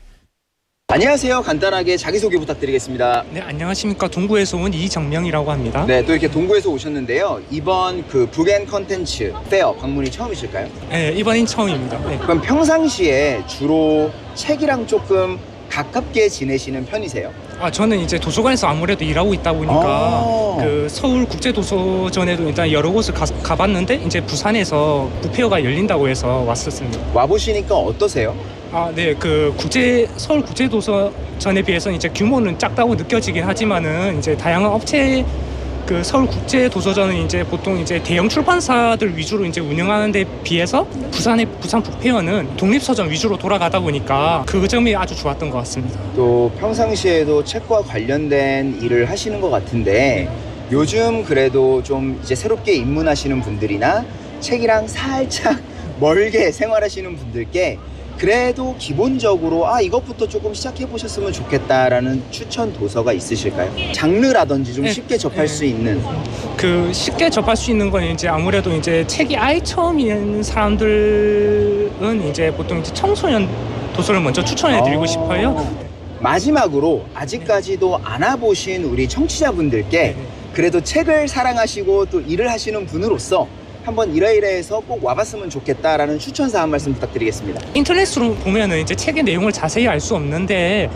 안녕하세요. 간단하게 자기소개 부탁드리겠습니다. 네, 안녕하십니까. 동구에서 온 이정명이라고 합니다. 네, 또 이렇게 동구에서 오셨는데요. 이번 그 북앤콘텐츠 페어 방문이 처음이실까요? 네, 이번인 처음입니다. 네. 그럼 평상시에 주로 책이랑 조금 가깝게 지내시는 편이세요? 저는 이제 도서관에서 아무래도 일하고 있다 보니까 그 서울 국제도서전에도 일단 여러 곳을 가봤는데 이제 부산에서 북페어가 열린다고 해서 왔었습니다. 와보시니까 어떠세요? 네, 서울 국제도서전에 비해서는 이제 규모는 작다고 느껴지긴 하지만은 이제 다양한 업체 서울 국제도서전은 이제 보통 이제 대형 출판사들 위주로 이제 운영하는 데 비해서 부산 북페어는 독립서점 위주로 돌아가다 보니까 그 점이 아주 좋았던 것 같습니다. 또 평상시에도 책과 관련된 일을 하시는 것 같은데 요즘 그래도 좀 이제 새롭게 입문하시는 분들이나 책이랑 살짝 멀게 생활하시는 분들께 그래도 기본적으로 이것부터 조금 시작해 보셨으면 좋겠다라는 추천 도서가 있으실까요? 장르라든지 좀 쉽게 접할 수 있는. 쉽게 접할 수 있는 건 이제 아무래도 이제 책이 아예 처음인 사람들은 이제 보통 이제 청소년 도서를 먼저 추천해드리고 싶어요. 마지막으로 아직까지도 안 와보신 우리 청취자분들께 그래도 책을 사랑하시고 또 일을 하시는 분으로서 한번 이러이러해서 꼭 와봤으면 좋겠다라는 추천사 한 말씀 부탁드리겠습니다. 인터넷으로 보면은 이제 책의 내용을 자세히 알 수 없는데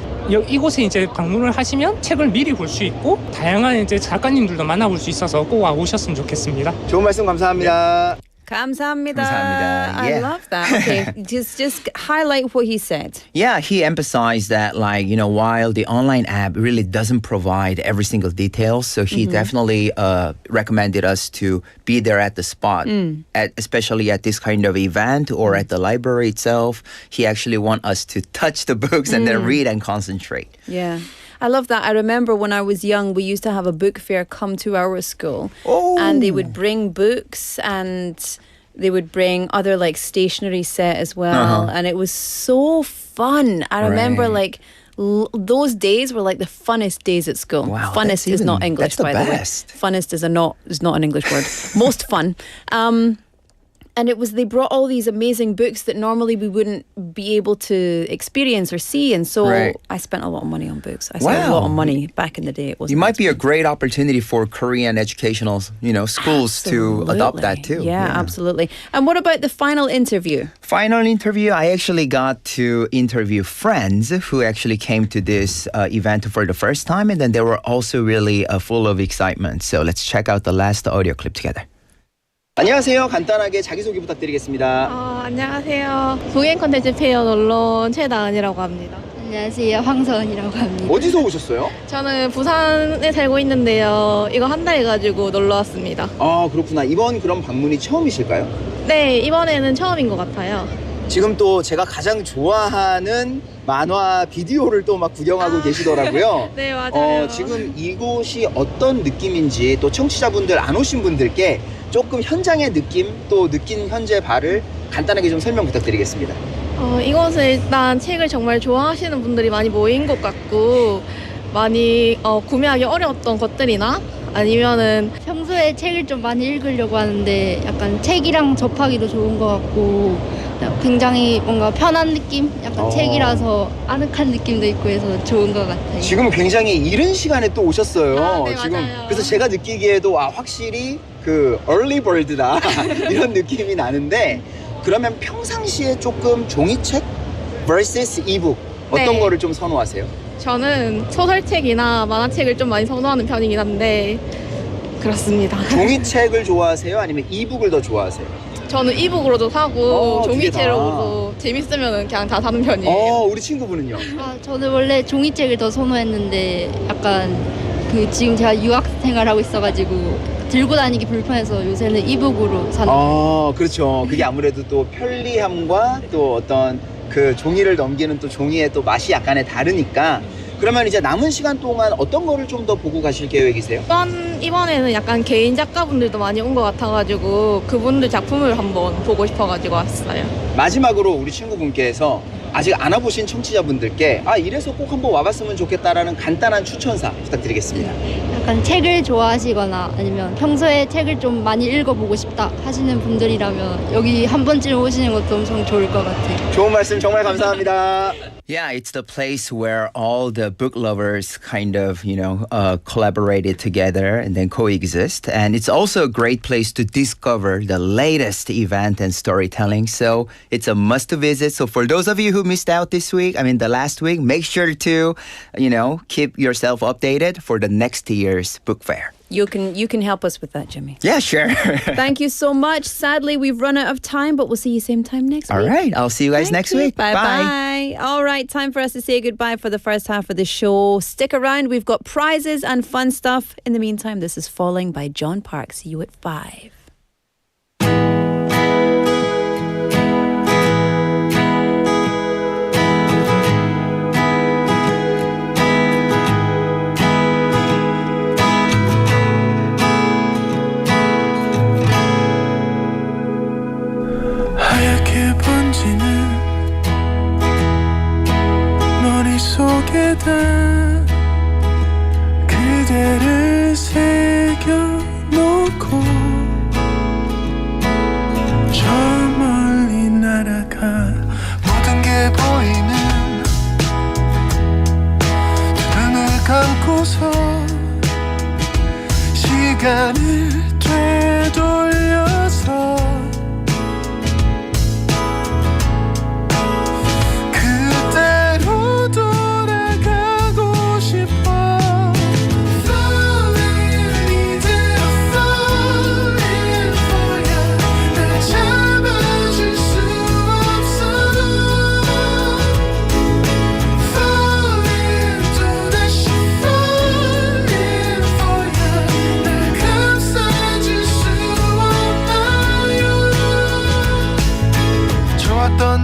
이곳에 이제 방문을 하시면 책을 미리 볼 수 있고 다양한 이제 작가님들도 만나볼 수 있어서 꼭 와보셨으면 좋겠습니다. 좋은 말씀 감사합니다. 감사합니다. 감사합니다. I Yeah. love that. Okay, just highlight what he said. Yeah, he emphasized that while the online app really doesn't provide every single detail, so he definitely recommended us to be there at the spot, especially at this kind of event or at the library itself. He actually want us to touch the books and then read and concentrate. Yeah. I love that. I remember when I was young, we used to have a book fair come to our school. And they would bring books and they would bring other like stationery set as well. And it was so fun. I remember like those days were like the funnest days at school. Wow, Funnest is not English, that's the by the way. best. Funnest is not an English word. Most fun. And they brought all these amazing books that normally we wouldn't be able to experience or see. And so I spent a lot of money on books. I spent a lot of money back in the day. It wasn't You might be a great opportunity for Korean educational, schools to adopt that too. Yeah, absolutely. And what about the final interview? Final interview, I actually got to interview friends who actually came to this event for the first time, and then they were also really full of excitement. So let's check out the last audio clip together. 안녕하세요. 간단하게 자기소개 부탁드리겠습니다. 안녕하세요. 북앤콘텐츠페어 놀러 온 최다은이라고 합니다. 안녕하세요. 황서은이라고 합니다. 어디서 오셨어요? 저는 부산에 살고 있는데요. 이거 한 달 가지고 놀러 왔습니다. 아, 그렇구나. 이번 그런 방문이 처음이실까요? 네, 이번에는 처음인 것 같아요. 지금 또 제가 가장 좋아하는 만화 비디오를 또 막 구경하고 계시더라고요. 네, 맞아요. 지금 이곳이 어떤 느낌인지 또 청취자분들 안 오신 분들께 조금 현장의 느낌 또 느낀 현재 바를 간단하게 좀 설명 부탁드리겠습니다. 이곳은 일단 책을 정말 좋아하시는 분들이 많이 모인 것 같고 많이 구매하기 어려웠던 것들이나 아니면은 평소에 책을 좀 많이 읽으려고 하는데 약간 책이랑 접하기도 좋은 것 같고 굉장히 뭔가 편한 느낌? 약간 책이라서 아늑한 느낌도 있고 해서 좋은 것 같아요. 지금 굉장히 이른 시간에 또 오셨어요. 네, 지금 맞아요. 그래서 제가 느끼기에도 확실히 그 early bird다 이런 느낌이 나는데 그러면 평상시에 조금 종이책 vs 이북 어떤 거를 좀 선호하세요? 저는 소설책이나 만화책을 좀 많이 선호하는 편이긴 한데 그렇습니다. 종이책을 좋아하세요? 아니면 이북을 더 좋아하세요? 저는 이북으로도 사고 두 개 다. 종이책으로도 재밌으면 그냥 다 사는 편이에요. 우리 친구분은요? 저는 원래 종이책을 더 선호했는데 약간 지금 제가 유학 생활하고 있어가지고 들고 다니기 불편해서 요새는 이북으로 사는 그렇죠. 그게 아무래도 또 편리함과 또 어떤 그 종이를 넘기는 또 종이의 또 맛이 약간의 다르니까 그러면 이제 남은 시간 동안 어떤 거를 좀 더 보고 가실 계획이세요? 이번에는 약간 개인 작가분들도 많이 온 것 같아가지고 그분들 작품을 한번 보고 싶어가지고 왔어요. 마지막으로 우리 친구분께서 아직 안 와보신 청취자분들께 이래서 꼭 한번 와봤으면 좋겠다라는 간단한 추천사 부탁드리겠습니다. 약간 책을 좋아하시거나 아니면 평소에 책을 좀 많이 읽어보고 싶다 하시는 분들이라면 여기 한 번쯤 오시는 것도 엄청 좋을 것 같아요. 좋은 말씀 정말 감사합니다. Yeah, it's the place where all the book lovers kind of, collaborated together and then coexist. And it's also a great place to discover the latest event and storytelling. So it's a must visit. So for those of you who missed out this week, the last week, make sure to, keep yourself updated for the next year's book fair. You can help us with that, Jimmy. Yeah, sure. Thank you so much. Sadly, we've run out of time, but we'll see you same time next week. All right. I'll see you guys next week. Bye-bye. All right, time for us to say goodbye for the first half of the show. Stick around. We've got prizes and fun stuff. In the meantime, this is Falling by John Park. See you at 5. 하얗게 번지는 머릿속에다 그대를 새겨놓고 저 멀리 날아가 모든 게 보이는 두 눈을 감고서 시간을 되돌려서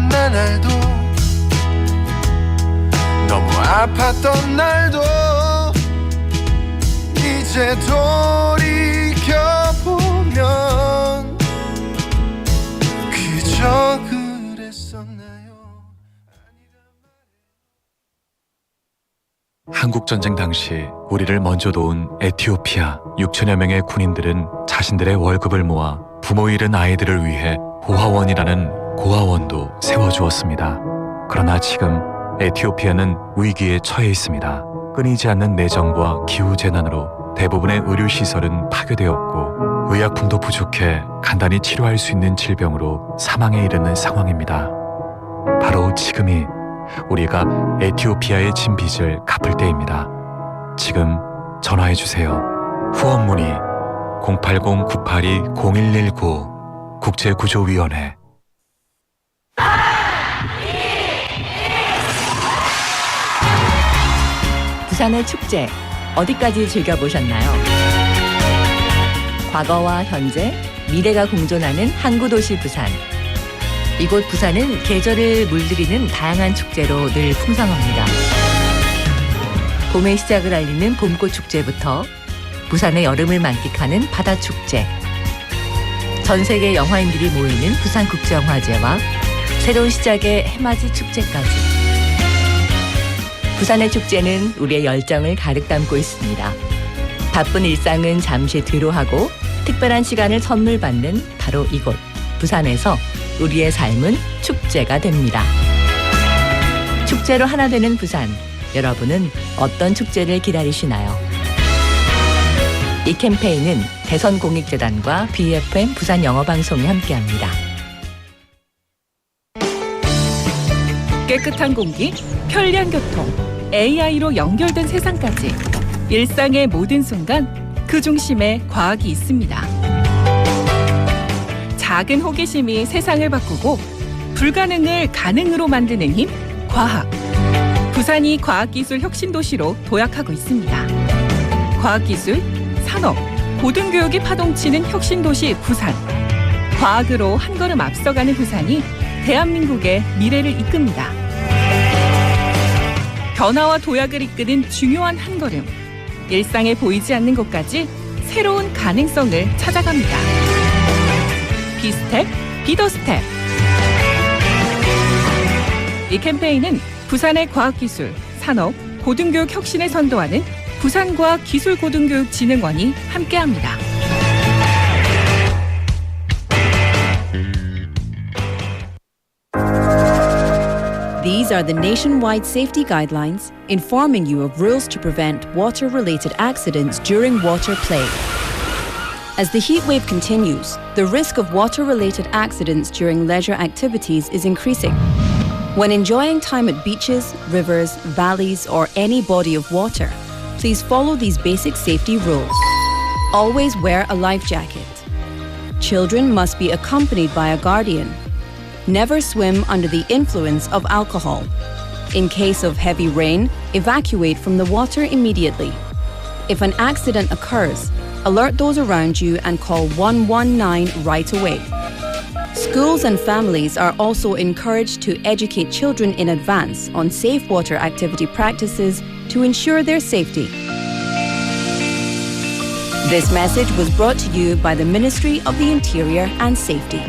나날도 너무 아팠던 날도 이제 돌이켜보면 그저 그랬었나요? 한국전쟁 당시 우리를 먼저 도운 에티오피아 6천여 명의 군인들은 자신들의 월급을 모아 부모 잃은 아이들을 위해 보화원이라는 고아원도 세워주었습니다. 그러나 지금 에티오피아는 위기에 처해 있습니다. 끊이지 않는 내정과 기후재난으로 대부분의 의료시설은 파괴되었고 의약품도 부족해 간단히 치료할 수 있는 질병으로 사망에 이르는 상황입니다. 바로 지금이 우리가 에티오피아에 진 빚을 갚을 때입니다. 지금 전화해주세요. 후원 문의 080-982-0119 국제구조위원회. 부산의 축제 어디까지 즐겨보셨나요? 과거와 현재, 미래가 공존하는 항구도시 부산. 이곳 부산은 계절을 물들이는 다양한 축제로 늘 풍성합니다. 봄의 시작을 알리는 봄꽃 축제부터 부산의 여름을 만끽하는 바다축제, 전 세계 영화인들이 모이는 부산국제영화제와 새로운 시작의 해맞이 축제까지. 부산의 축제는 우리의 열정을 가득 담고 있습니다. 바쁜 일상은 잠시 뒤로 하고 특별한 시간을 선물 받는 바로 이곳 부산에서 우리의 삶은 축제가 됩니다. 축제로 하나 되는 부산, 여러분은 어떤 축제를 기다리시나요? 이 캠페인은 대선공익재단과 BFM 부산영어방송이 함께합니다. 깨끗한 공기, 편리한 교통, AI로 연결된 세상까지 일상의 모든 순간 그 중심에 과학이 있습니다. 작은 호기심이 세상을 바꾸고 불가능을 가능으로 만드는 힘, 과학. 부산이 과학기술 혁신도시로 도약하고 있습니다. 과학기술, 산업, 고등교육이 파동치는 혁신도시 부산. 과학으로 한 걸음 앞서가는 부산이 대한민국의 미래를 이끕니다. 변화와 도약을 이끄는 중요한 한 걸음. 일상에 보이지 않는 곳까지 새로운 가능성을 찾아갑니다. 비스텝, 비더스텝. 이 캠페인은 부산의 과학기술, 산업, 고등교육 혁신을 선도하는 부산과학기술고등교육진흥원이 함께합니다. These are the nationwide safety guidelines informing you of rules to prevent water-related accidents during water play. As the heat wave continues, the risk of water-related accidents during leisure activities is increasing. When enjoying time at beaches, rivers, valleys, or any body of water, please follow these basic safety rules. Always wear a life jacket. Children must be accompanied by a guardian. Never swim under the influence of alcohol. In case of heavy rain, evacuate from the water immediately. If an accident occurs, alert those around you and call 119 right away. Schools and families are also encouraged to educate children in advance on safe water activity practices to ensure their safety. This message was brought to you by the Ministry of the Interior and Safety.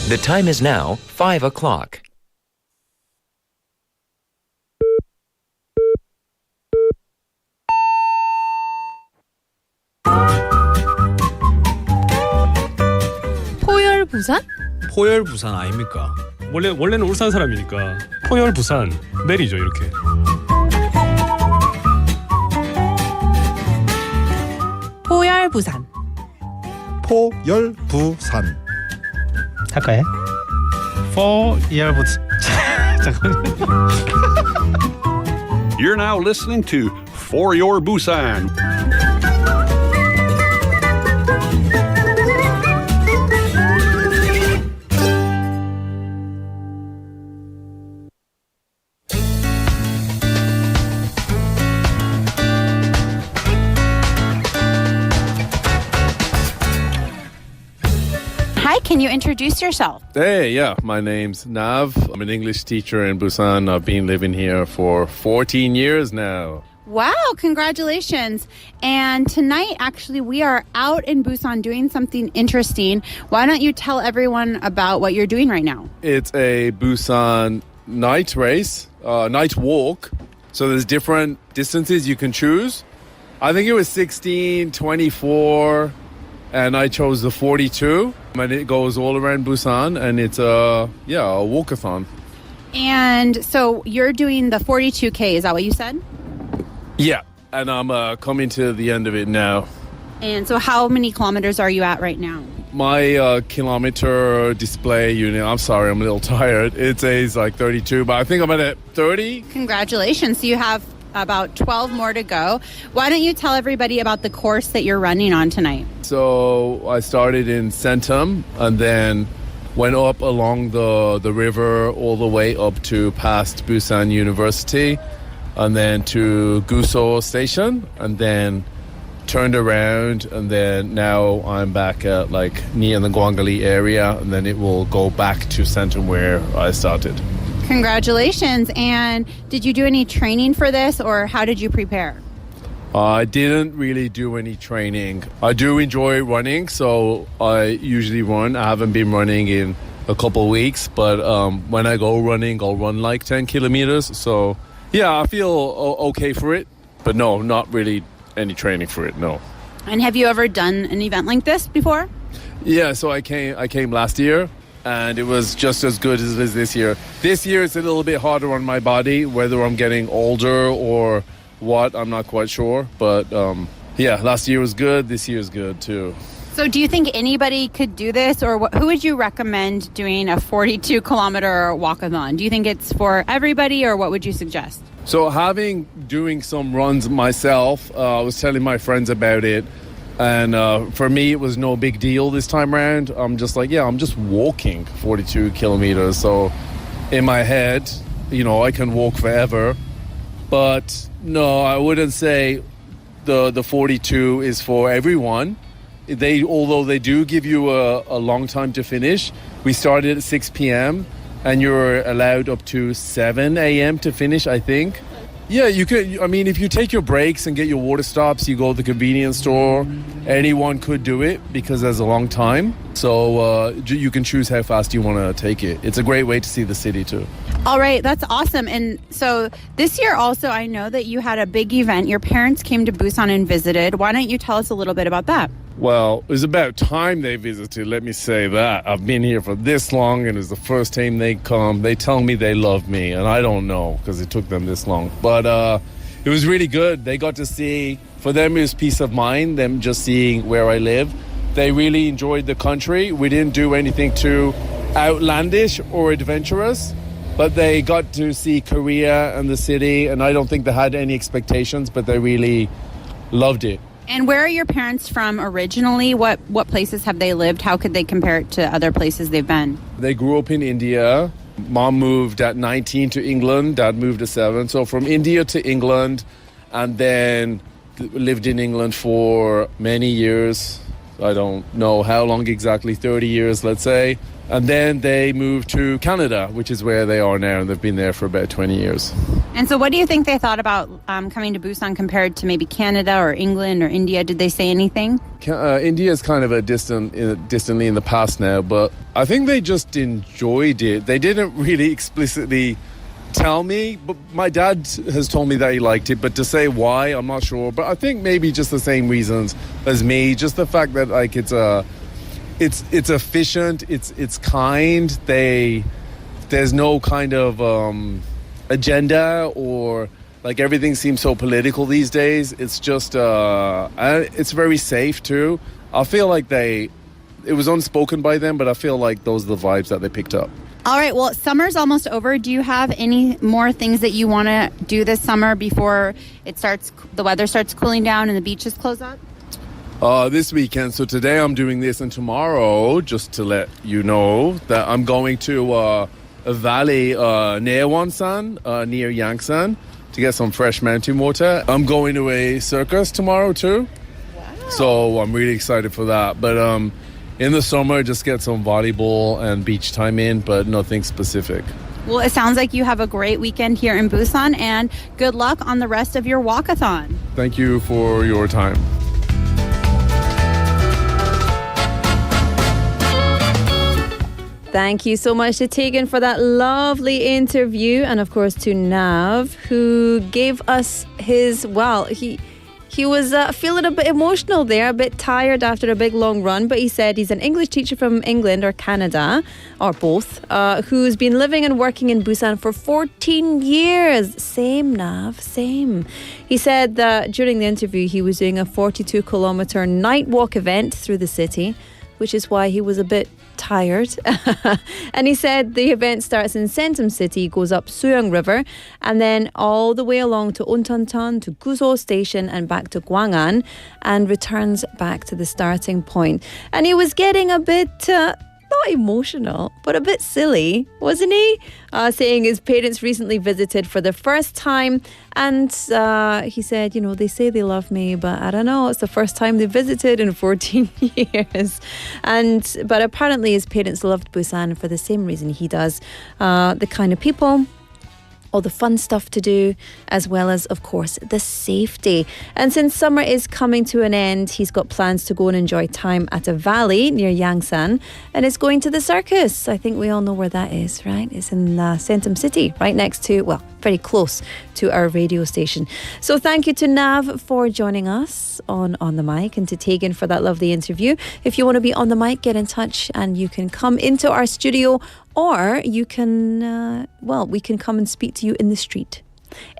The time is now 5 o'clock. 포열 부산? 포열 부산 아닙니까? 원래는 울산 사람이니까 포열 부산 내리죠 이렇게. 포열 부산. 포열 부산. 할까요? 포열 부산. 잠깐만요. You're now listening to For Your Busan. Can you introduce yourself? Hey, yeah, my name's Nav. I'm an English teacher in Busan. I've been living here for 14 years now. Wow, congratulations. And tonight, actually, we are out in Busan doing something interesting. Why don't you tell everyone about what you're doing right now? It's a Busan night race, night walk. So there's different distances you can choose. I think it was 16, 24, and I chose the 42. And it goes all around Busan, and it's a walkathon. And so you're doing the 42K, is that what you said? Yeah, and I'm coming to the end of it now. And so how many kilometers are you at right now? My kilometer display unit, I'm sorry, I'm a little tired. It says like 32, but I think I'm at 30. Congratulations. So you have about 12 more to go. Why don't you tell everybody about the course that you're running on tonight? So I started in Centum and then went up along the river all the way up to past Busan University and then to Guso Station and then turned around and then now I'm back at like near the Gwangali area and then it will go back to Centum where I started. Congratulations. And did you do any training for this or how did you prepare? I didn't really do any training. I do enjoy running, so I usually run. I haven't been running in a couple weeks, but when I go running, I'll run like 10 kilometers. So yeah, I feel okay for it, but no, not really any training for it, no. And have you ever done an event like this before? Yeah, so I came last year. And it was just as good as it is this year. This year it's a little bit harder on my body, whether I'm getting older or what, I'm not quite sure. But last year was good, this year is good too. So do you think anybody could do this or who would you recommend doing a 42-kilometer walkathon? Do you think it's for everybody or what would you suggest? So doing some runs myself, I was telling my friends about it. And for me, it was no big deal this time around. I'm just like, I'm just walking 42 kilometers. So in my head, I can walk forever. But no, I wouldn't say the 42 is for everyone. Although they do give you a long time to finish. We started at 6 p.m. and you're allowed up to 7 a.m. to finish, I think. Yeah, you could. I mean, if you take your breaks and get your water stops, you go to the convenience store, anyone could do it because there's a long time. So you can choose how fast you want to take it. It's a great way to see the city too. All right, that's awesome. And so this year also, I know that you had a big event. Your parents came to Busan and visited. Why don't you tell us a little bit about that? Well, it was about time they visited, let me say that. I've been here for this long, and it's the first time they come. They tell me they love me, and I don't know because it took them this long. But it was really good. They got to see, for them it was peace of mind, them just seeing where I live. They really enjoyed the country. We didn't do anything too outlandish or adventurous, but they got to see Korea and the city, and I don't think they had any expectations, but they really loved it. And where are your parents from originally? What places have they lived? How could they compare it to other places they've been? They grew up in India. Mom moved at 19 to England. Dad moved at 7. So from India to England, and then lived in England for many years. I don't know how long exactly, 30 years, let's say. And then they moved to Canada, which is where they are now, and they've been there for about 20 years. And so what do you think they thought about coming to Busan compared to maybe Canada or England or India? Did they say anything? India is kind of distantly in the past now, but I think they just enjoyed it. They didn't really explicitly tell me, but my dad has told me that he liked it, but to say why, I'm not sure. But I think maybe just the same reasons as me, just the fact that like it's efficient, it's kind. There's no kind of agenda or like everything seems so political these days. It's just it's very safe too. I feel like it was unspoken by them, but I feel like those are the vibes that they picked up. All right, well, summer's almost over. Do you have any more things that you want to do this summer before the weather starts cooling down and the beaches close up? This weekend. So today I'm doing this, and tomorrow, just to let you know, that I'm going to a valley near Wonsan, near Yangsan, to get some fresh mountain water. I'm going to a circus tomorrow too. Wow. So I'm really excited for that. But in the summer, just get some volleyball and beach time in, but nothing specific. Well, it sounds like you have a great weekend here in Busan, and good luck on the rest of your walkathon. Thank you for your time. Thank you so much to Tegan for that lovely interview, and of course to Nav, who gave us his, he was feeling a bit emotional there, a bit tired after a big long run, but he said he's an English teacher from England or Canada, or both, who's been living and working in Busan for 14 years. Same, Nav, same. He said that during the interview he was doing a 42-kilometer night walk event through the city, which is why he was a bit tired. And he said the event starts in Centum City, goes up Suyang River, and then all the way along to Oncheoncheon, to Guso Station, and back to Gwangan, and returns back to the starting point. And he was getting a bit not emotional, but a bit silly, wasn't he? Saying his parents recently visited for the first time, and he said, they say they love me, but I don't know, it's the first time they visited in 14 years. But apparently his parents loved Busan for the same reason he does. The kind of people, all the fun stuff to do, as well as, of course, the safety. And since summer is coming to an end, he's got plans to go and enjoy time at a valley near Yangsan, and it's going to the circus. I think we all know where that is, right? It's in Centum City, right next to, very close to our radio station. So thank you to Nav for joining us on the mic, and to Tegan for that lovely interview. If you want to be on the mic, get in touch and you can come into our studio, or you can, we can come and speak to you in the street.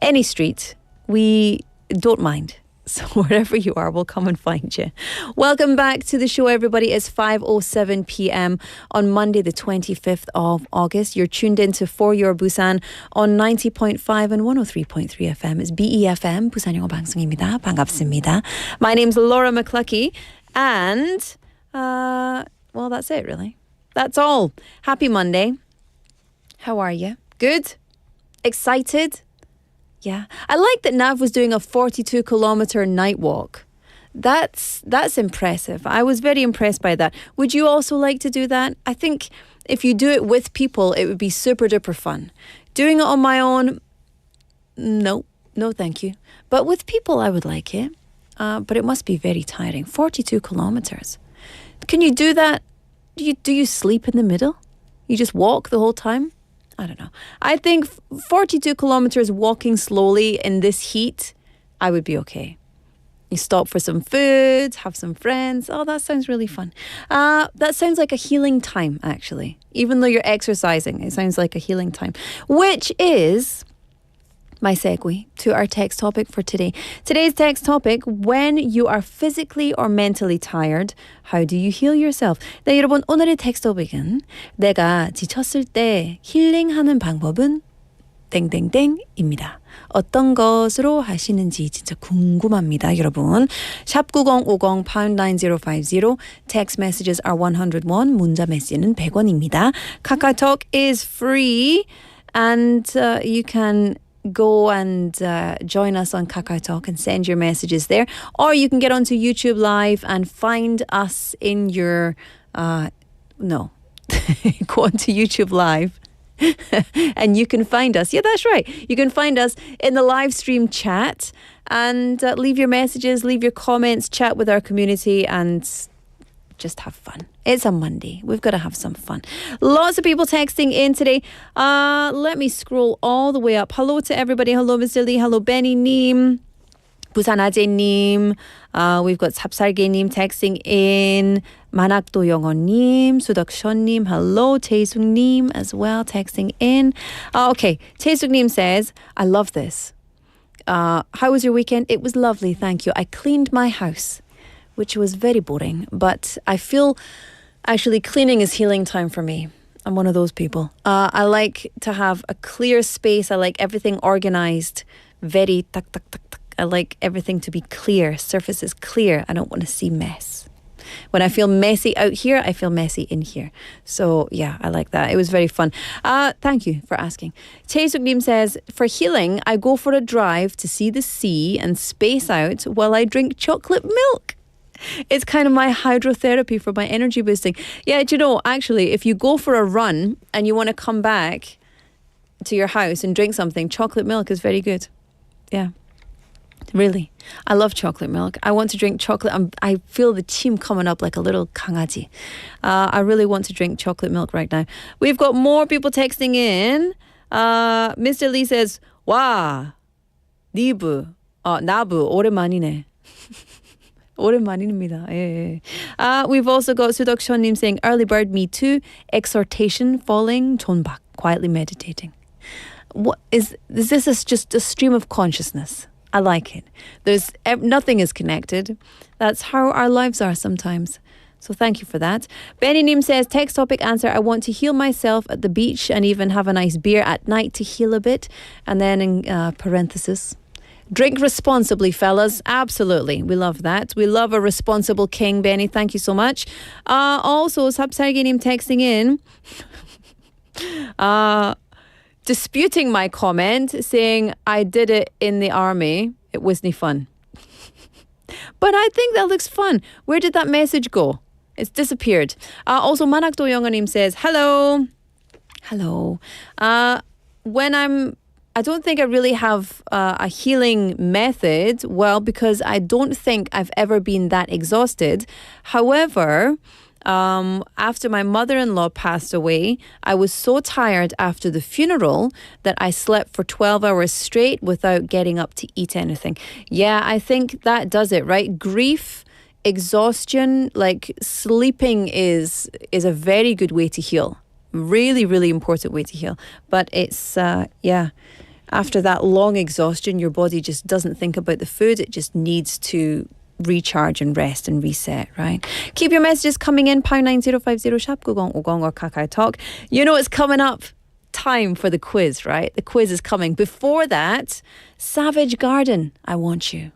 Any street, we don't mind. So wherever you are, we'll come and find you. Welcome back to the show, everybody. It's 5:07 p.m. on Monday, the 25th of August. You're tuned in to For Your Busan on 90.5 and 103.3 FM. It's BEFM, 부산영어방송입니다. 반갑습니다. My name's Laura McCluckey, and, that's it, really. That's all. Happy Monday. How are you? Good? Excited? Yeah. I like that Nav was doing a 42-kilometer night walk. That's impressive. I was very impressed by that. Would you also like to do that? I think if you do it with people, it would be super duper fun. Doing it on my own, no thank you. But with people, I would like it. But it must be very tiring. 42 kilometers. Can you do that? Do you sleep in the middle? You just walk the whole time? I don't know. I think 42 kilometers walking slowly in this heat, I would be okay. You stop for some food, have some friends. Oh, that sounds really fun. That sounds like a healing time, actually. Even though you're exercising, it sounds like a healing time. Which is my segue to our text topic for today. Today's text topic, when you are physically or mentally tired, how do you heal yourself? 네, 여러분, 오늘의 text topic은 내가 지쳤을 때 힐링하는 방법은 땡땡땡입니다. 어떤 것으로 하시는지 진짜 궁금합니다, 여러분. 샵 9050 pound 9050. Text messages are 101. 문자 메시지는 100원입니다. KakaoTalk is free, and you can go and join us on KakaoTalk and send your messages there. Or you can get onto YouTube Live and find us in your... Go onto YouTube Live and you can find us. Yeah, that's right. You can find us in the live stream chat and leave your messages, leave your comments, chat with our community, and just have fun. It's a Monday. We've got to have some fun. Lots of people texting in today. Let me scroll all the way up. Hello to everybody. Hello, Mr. Lee. Hello, Benny Neem. Busan Aje Neem. We've got Sapsalge Neem texting in. Manakdo Yongon Neem. Sudakshan Neem. Hello. Taesung Neem as well texting in. Okay. Taesung Neem says, I love this. How was your weekend? It was lovely. Thank you. I cleaned my house, which was very boring, but I feel actually cleaning is healing time for me. I'm one of those people. I like to have a clear space. I like everything organized, very tak tak tak tak. I like everything to be clear, surfaces clear. I don't want to see mess. When I feel messy out here, I feel messy in here. So yeah, I like that. It was very fun. Thank you for asking. Tae Suk-nim says, for healing, I go for a drive to see the sea and space out while I drink chocolate milk. It's kind of my hydrotherapy for my energy boosting. Yeah, do you know, actually, if you go for a run and you want to come back to your house and drink something, chocolate milk is very good. Yeah. Really. I love chocolate milk. I want to drink chocolate. I feel the chim coming up like a little 강아지. I really want to drink chocolate milk right now. We've got more people texting in. Mr. Lee says, 와, 니브, 나부, 오랜만이네. 오랜만입니다. 예. We've also got 수덕션님 saying, early bird, me too. Exhortation, falling, 존박, quietly meditating. What is this? Is just a stream of consciousness. I like it. There's nothing is connected. That's how our lives are sometimes. So thank you for that. Benny Nim says, text topic answer, I want to heal myself at the beach and even have a nice beer at night to heal a bit. And then in parenthesis, drink responsibly, fellas. Absolutely. We love that. We love a responsible king, Benny. Thank you so much. Also, Sapsarginim texting in, disputing my comment, saying I did it in the army. It wasn't fun. But I think that looks fun. Where did that message go? It's disappeared. Also, Manakdo Yonganim says, hello. Hello. I don't think I really have a healing method. Well, because I don't think I've ever been that exhausted. However, after my mother-in-law passed away, I was so tired after the funeral that I slept for 12 hours straight without getting up to eat anything. Yeah, I think that does it, right? Grief, exhaustion, like sleeping is a very good way to heal. Really, really important way to heal. But it's, after that long exhaustion, your body just doesn't think about the food. It just needs to recharge and rest and reset, right? Keep your messages coming in, #9050 샵 9050 or Kakao Talk. You know it's coming up. Time for the quiz, right? The quiz is coming. Before that, Savage Garden, I Want You.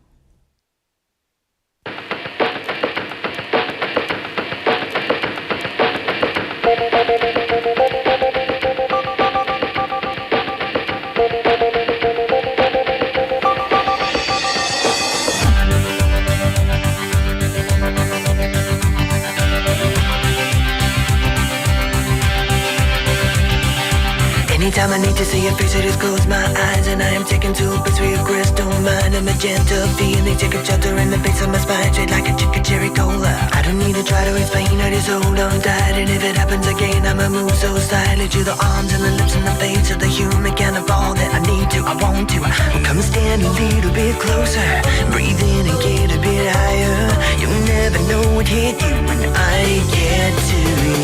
Anytime I need to see your face, I just close my eyes and I am taken to a place where your crystal mind and magenta feeling take a shelter in the base of my spine, straight like a chicken cherry cola. I don't need to try to explain, I just hold on tight, and if it happens again, I'ma move so slightly to the arms and the lips and the face of the human kind of all that I need to, I want to. Come stand a little bit closer, breathe in and get a bit higher. You'll never know what hit you when I get to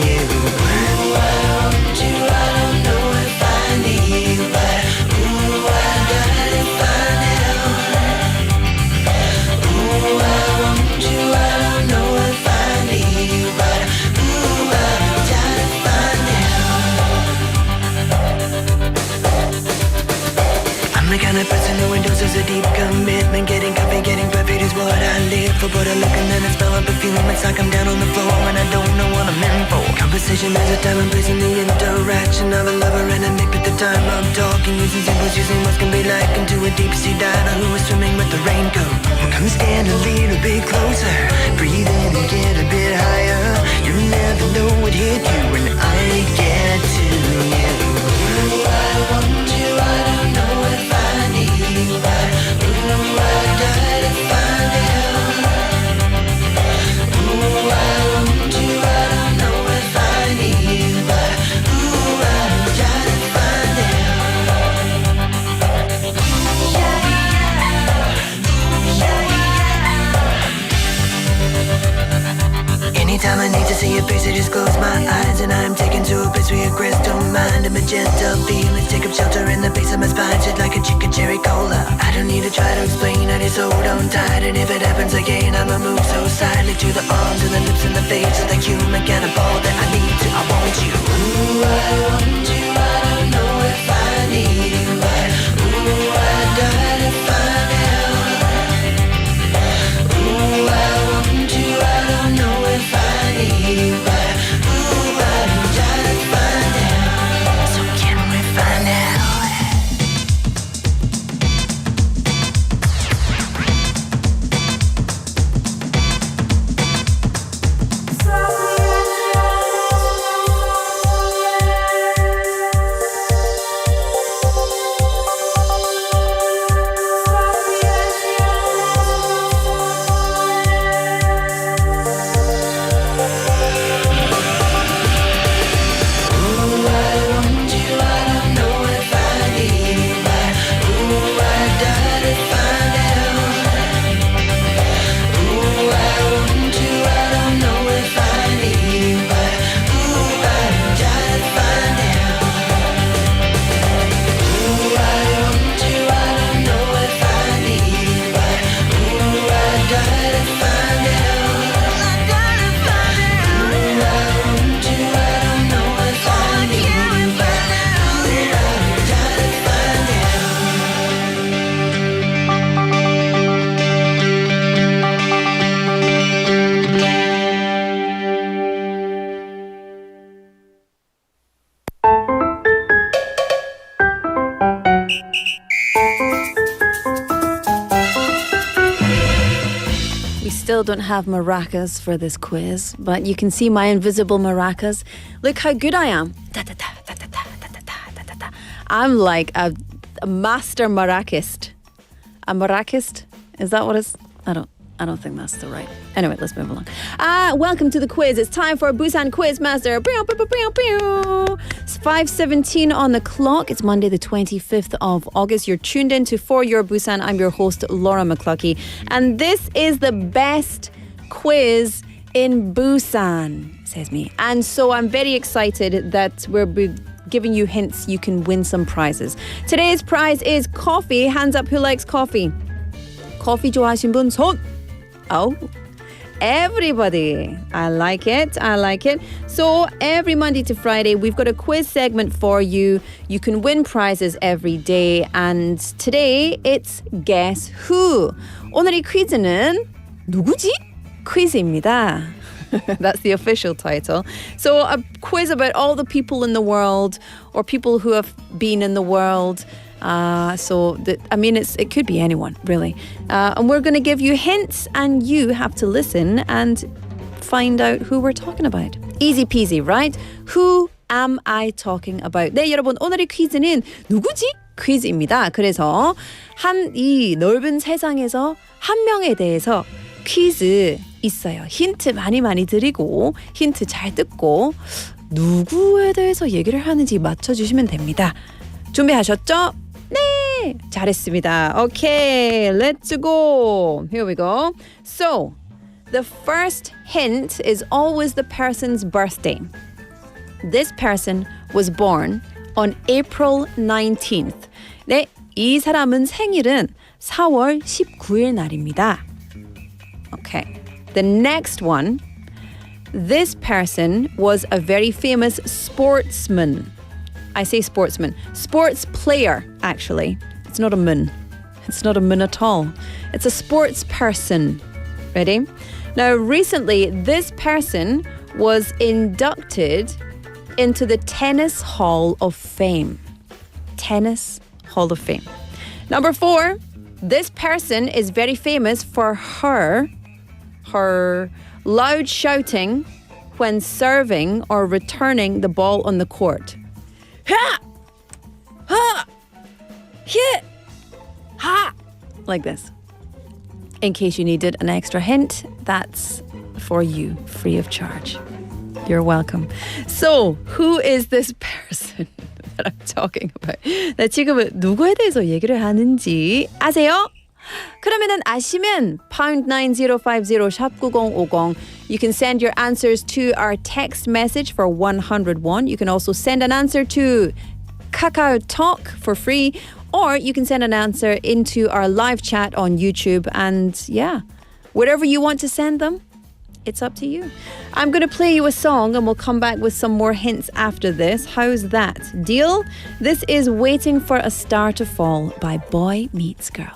you. Ooh, I want you, I don't know if I need you, but ooh, I gotta find out. Ooh, I want you, I don't know if I need you, but ooh, I gotta find out. I'm the kind of person who endorses a deep commitment. Getting coffee, getting perfect is what I live for. But I look and then I smell a perfume. It's like I'm down on the floor and I don't know what I'm in for. Conversation has a time and place in the interaction of a lover and a mate. At the time I'm talking, using symbols, using what can be likened to a deep sea diver who is swimming with the raincoat. Come stand a little bit closer, breathe in and get a bit higher. You never know what hit you when I get to you. Ooh, I want you, I don't know if I need you, but ooh, I gotta find out. Ooh, I want you, I don't know if I need you, but ooh, I gotta find out. Anytime I need to see your face, I just close my eyes and I'm taken to a place where your crystal mind and magenta feelings take up shelter in the base of my spine, shit like a chicken cherry cola. I don't need to try to explain, I just hold on tight, and if it happens again, I'ma move so silently to the arms and the lips and the face of the human kind of all that I need to, I want you. Ooh, I want you, I don't know if I need you, but ooh, I gotta find out. Ooh, I want you, I don't know if I need you, but ooh, I gotta find out. So can we find out? We still don't have maracas for this quiz, but you can see my invisible maracas. Look how good I am. I'm like a master maracist. A maracist? Is that what it's? I don't think that's the right. Anyway, let's move along. Welcome to the quiz. It's time for Busan Quizmaster. It's 5:17 on the clock. It's Monday, the 25th of August. You're tuned in to For Your Busan. I'm your host, Laura McCluckey. And this is the best quiz in Busan, says me. And so I'm very excited that we're giving you hints you can win some prizes. Today's prize is coffee. Hands up who likes coffee. Coffee 좋아하신 분 손. Oh, everybody. I like it. So every Monday to Friday, we've got a quiz segment for you. You can win prizes every day. And today, it's Guess Who? 오늘의 퀴즈는 누구지? 퀴즈입니다. That's the official title. So a quiz about all the people in the world or people who have been in the world. It could be anyone, really. And we're going to give you hints and you have to listen and find out who we're talking about. Easy peasy, right? Who am I talking about? 네, 여러분, 오늘의 퀴즈는 누구지? 퀴즈입니다. 그래서 이 넓은 세상에서 한 명에 대해서 퀴즈 있어요. 힌트 많이 드리고 힌트 잘 듣고 누구에 대해서 얘기를 하는지 맞춰주시면 됩니다. 준비하셨죠? 네, 잘했습니다. Okay, let's go. Here we go. So, the first hint is always the person's birthday. This person was born on April 19th. 네, 이 사람은 생일은 4월 19일 날입니다. Okay, the next one. This person was a very famous sportsman. I say sportsman. Sports player, actually. It's not a mun. It's not a mun at all. It's a sports person. Ready? Now, recently, this person was inducted into the Tennis Hall of Fame. Tennis Hall of Fame. Number 4, this person is very famous for her loud shouting when serving or returning the ball on the court. Ha! Ha! Hit! Ha! Like this. In case you needed an extra hint, that's for you, free of charge. You're welcome. So, who is this person that I'm talking about? 나 지금 누구에 대해서 얘기를 하는지 아세요? 그러면은 아시면 #9050 샵9050 you can send your answers to our text message for 101. You can also send an answer to Kakao Talk for free, or you can send an answer into our live chat on YouTube. And yeah, wherever you want to send them, it's up to you. I'm going to play you a song and we'll come back with some more hints after this. How's that? Deal? This is Waiting for a Star to Fall by Boy Meets Girl.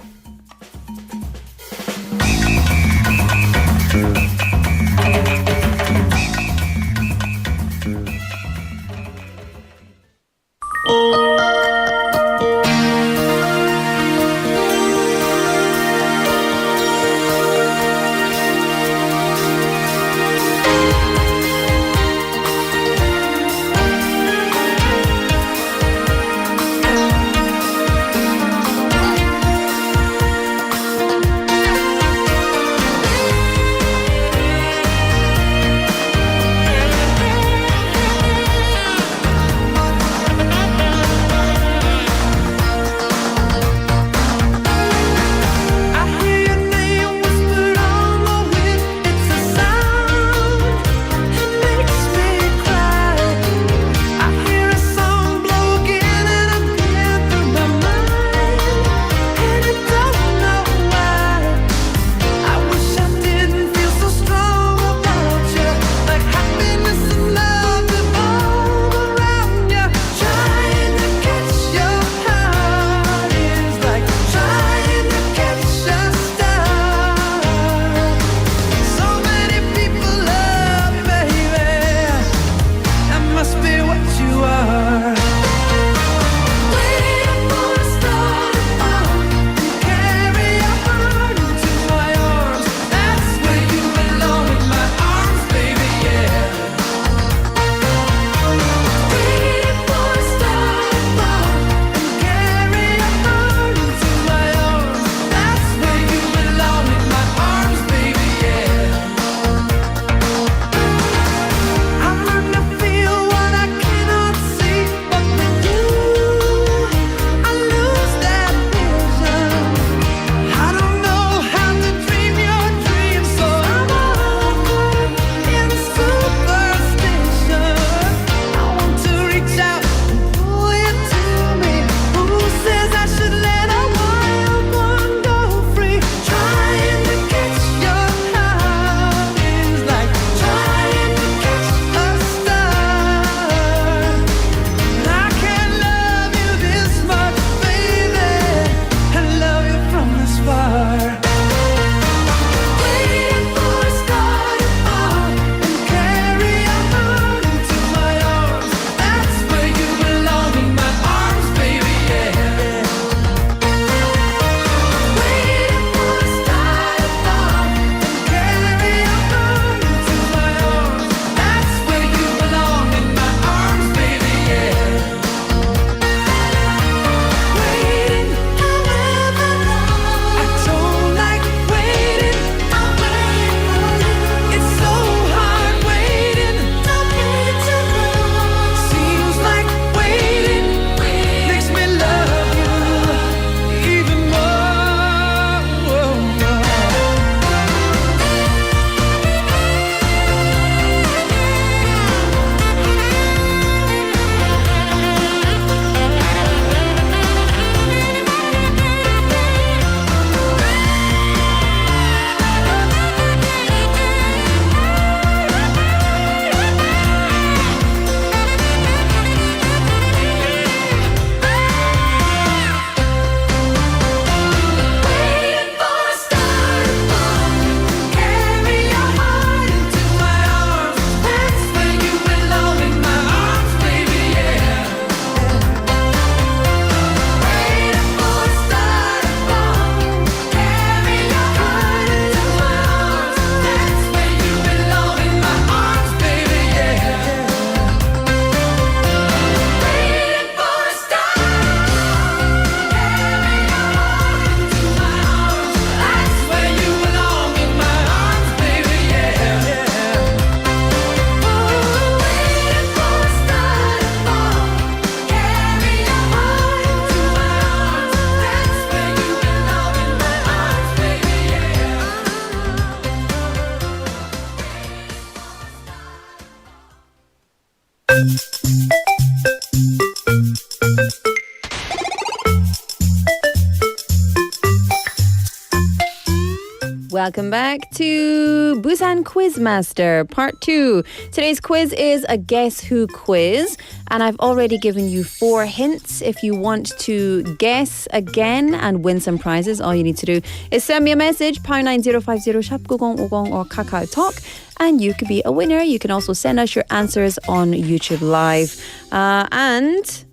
Welcome back to Busan Quizmaster Part 2. Today's quiz is a Guess Who quiz, and I've already given you 4 hints. If you want to guess again and win some prizes, all you need to do is send me a message, #9050 샵9050 or KakaoTalk, and you could be a winner. You can also send us your answers on YouTube Live. And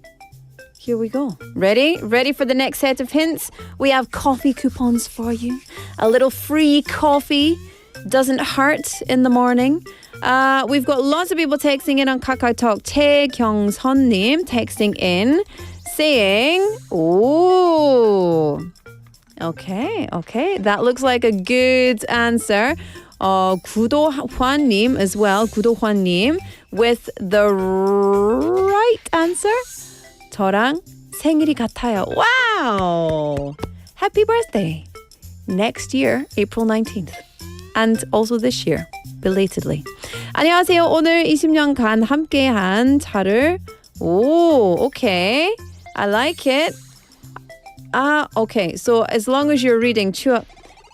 here we go. Ready? Ready for the next set of hints? We have coffee coupons for you. A little free coffee doesn't hurt in the morning. We've got lots of people texting in on KakaoTalk. 태경선님 texting in saying, "Oh, okay. That looks like a good answer." 구도환님 as well. 구도환님 with the right answer. 저랑 생일이 같아요. Wow! Happy birthday. Next year, April 19th. And also this year, belatedly. 안녕하세요. 오늘 20년간 함께한 차를 okay. I like it. Okay. So as long as you're reading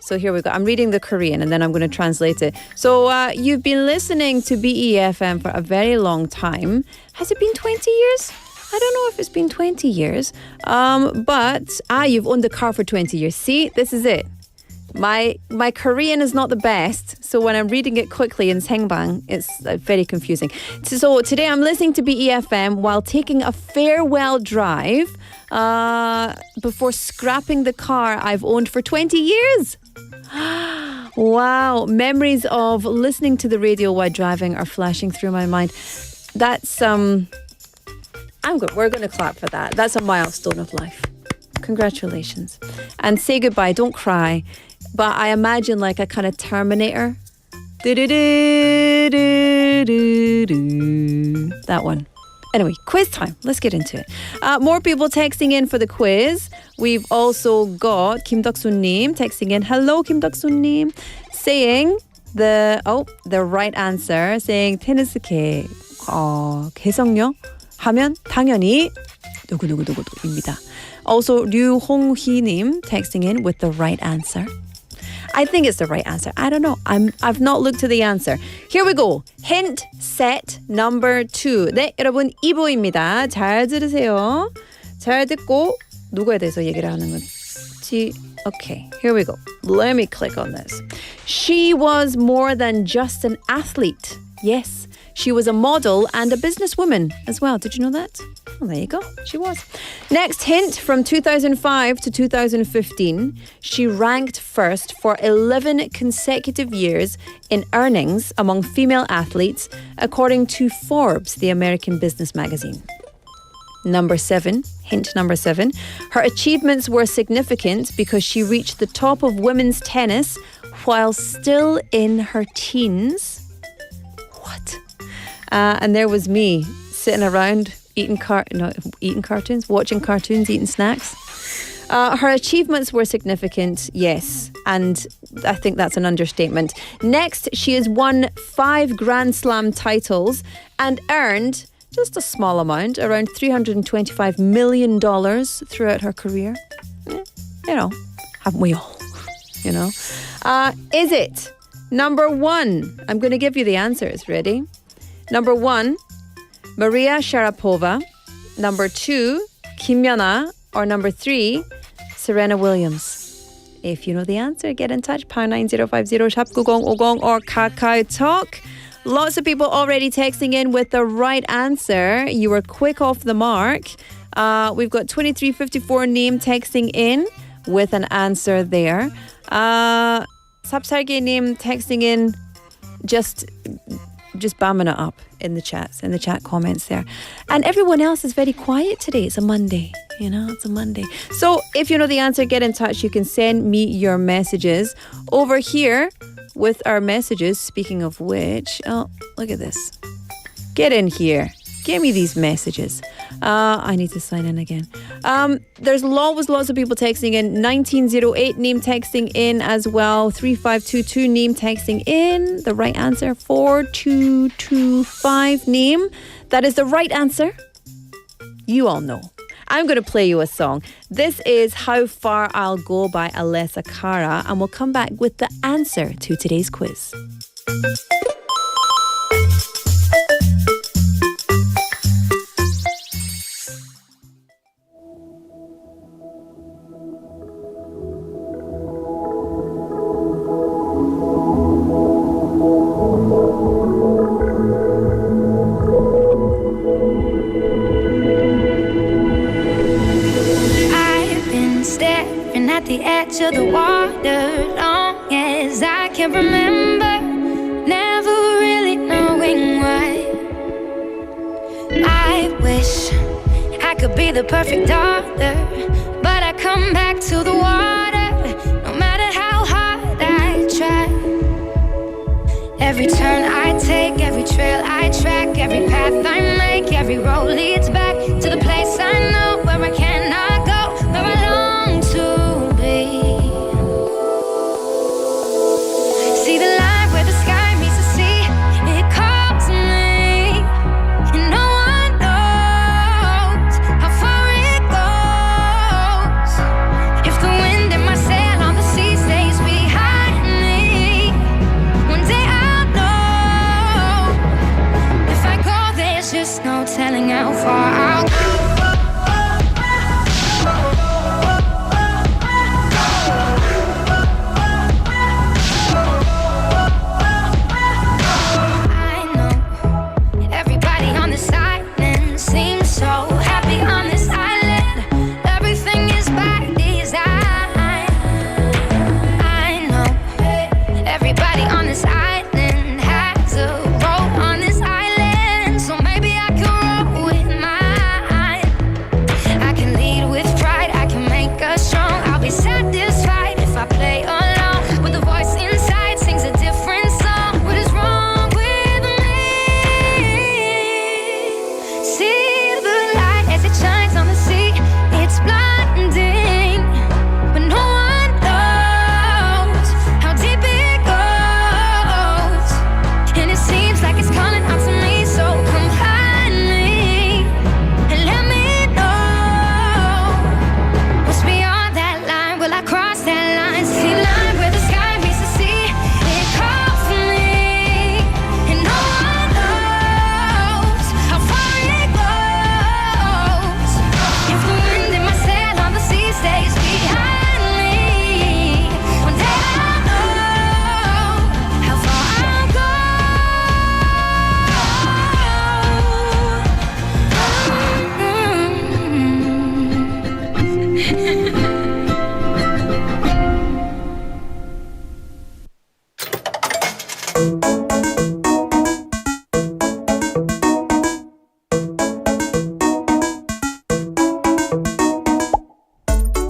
So here we go. I'm reading the Korean and then I'm going to translate it. So you've been listening to BEFM for a very long time. Has it been 20 years? I don't know if it's been 20 years, but you've owned the car for 20 years. See, this is it. My Korean is not the best, so when I'm reading it quickly in Sengbang, it's very confusing. So today I'm listening to BEFM while taking a farewell drive before scrapping the car I've owned for 20 years. Wow, memories of listening to the radio while driving are flashing through my mind. That's we're going to clap for that. That's a milestone of life. Congratulations. And say goodbye. Don't cry. But I imagine like a kind of Terminator. That one. Anyway, quiz time. Let's get into it. More people texting in for the quiz. We've also got Kim Deok-sun-님 texting in. Hello, Kim Deok-sun-님. Saying the right answer. Saying 테니스계 개성력 하면 당연히 누구누구누구입니다. Also, 류홍희님 texting in with the right answer. I think it's the right answer. I don't know. I've not looked at the answer. Here we go. Hint set number 2. 네, 여러분 2부입니다. 잘 들으세요. 잘 듣고 누구에 대해서 얘기를 하는 건지. Okay, here we go. Let me click on this. She was more than just an athlete. Yes. She was a model and a businesswoman as well. Did you know that? Well, there you go. She was. Next hint, from 2005 to 2015, she ranked first for 11 consecutive years in earnings among female athletes, according to Forbes, the American business magazine. Number 7, hint number 7, her achievements were significant because she reached the top of women's tennis while still in her teens. What? And there was me sitting around watching cartoons, eating snacks. Her achievements were significant, yes, and I think that's an understatement. Next, she has won 5 Grand Slam titles and earned just a small amount, around $325 million throughout her career. Haven't we all? Is it number 1? I'm going to give you the answers. Ready? Number 1, Maria Sharapova. Number 2, Kim Myuna. Or number 3, Serena Williams. If you know the answer, get in touch. #9050 샵9050 or KakaoTalk. Lots of people already texting in with the right answer. You were quick off the mark. We've got 2354 name texting in with an answer there. 삽살개 name texting in just bamming it up in the chats, in the chat comments there. And everyone else is very quiet today. It's a Monday, it's a Monday. So if you know the answer, get in touch. You can send me your messages over here with our messages. Speaking of which, look at this. Get in here. Give me these messages. I need to sign in again. There's always lots of people texting in. 1908 Neem texting in as well. 3522 Neem texting in. The right answer 4225 Neem. That is the right answer. You all know. I'm going to play you a song. This is How Far I'll Go by Alessia Cara, and we'll come back with the answer to today's quiz. At the edge of the water, long as I can remember, never really knowing why. I wish I could be the perfect daughter, but I come back to the water, no matter how hard I try. Every turn I take, every trail I track, every path I make, every road leads back to the place I know where I cannot go, where I long to. See the line where the sky meets the sea, it calls me, and no one knows how far it goes. If the wind in my sail on the sea stays behind me, one day I'll know. If I go, there's just no telling how far I'll go.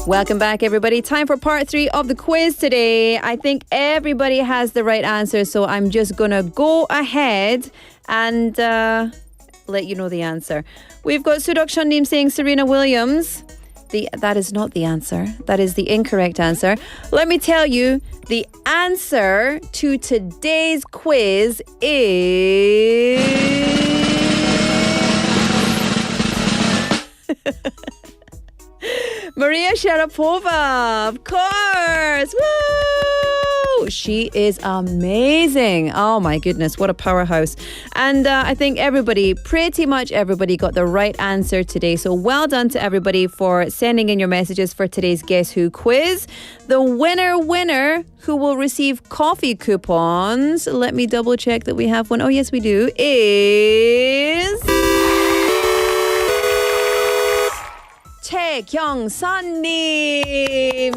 Welcome back, everybody. Time for part 3 of the quiz today. I think everybody has the right answer, so I'm just going to go ahead and let you know the answer. We've got Sudakshan Neem saying Serena Williams. That is not the answer. That is the incorrect answer. Let me tell you, the answer to today's quiz is... Maria Sharapova, of course. Woo! She is amazing. Oh my goodness, what a powerhouse. And I think pretty much everybody got the right answer today. So well done to everybody for sending in your messages for today's Guess Who quiz. The winner who will receive coffee coupons, let me double check that we have one. Oh yes, we do, is... 최경선님,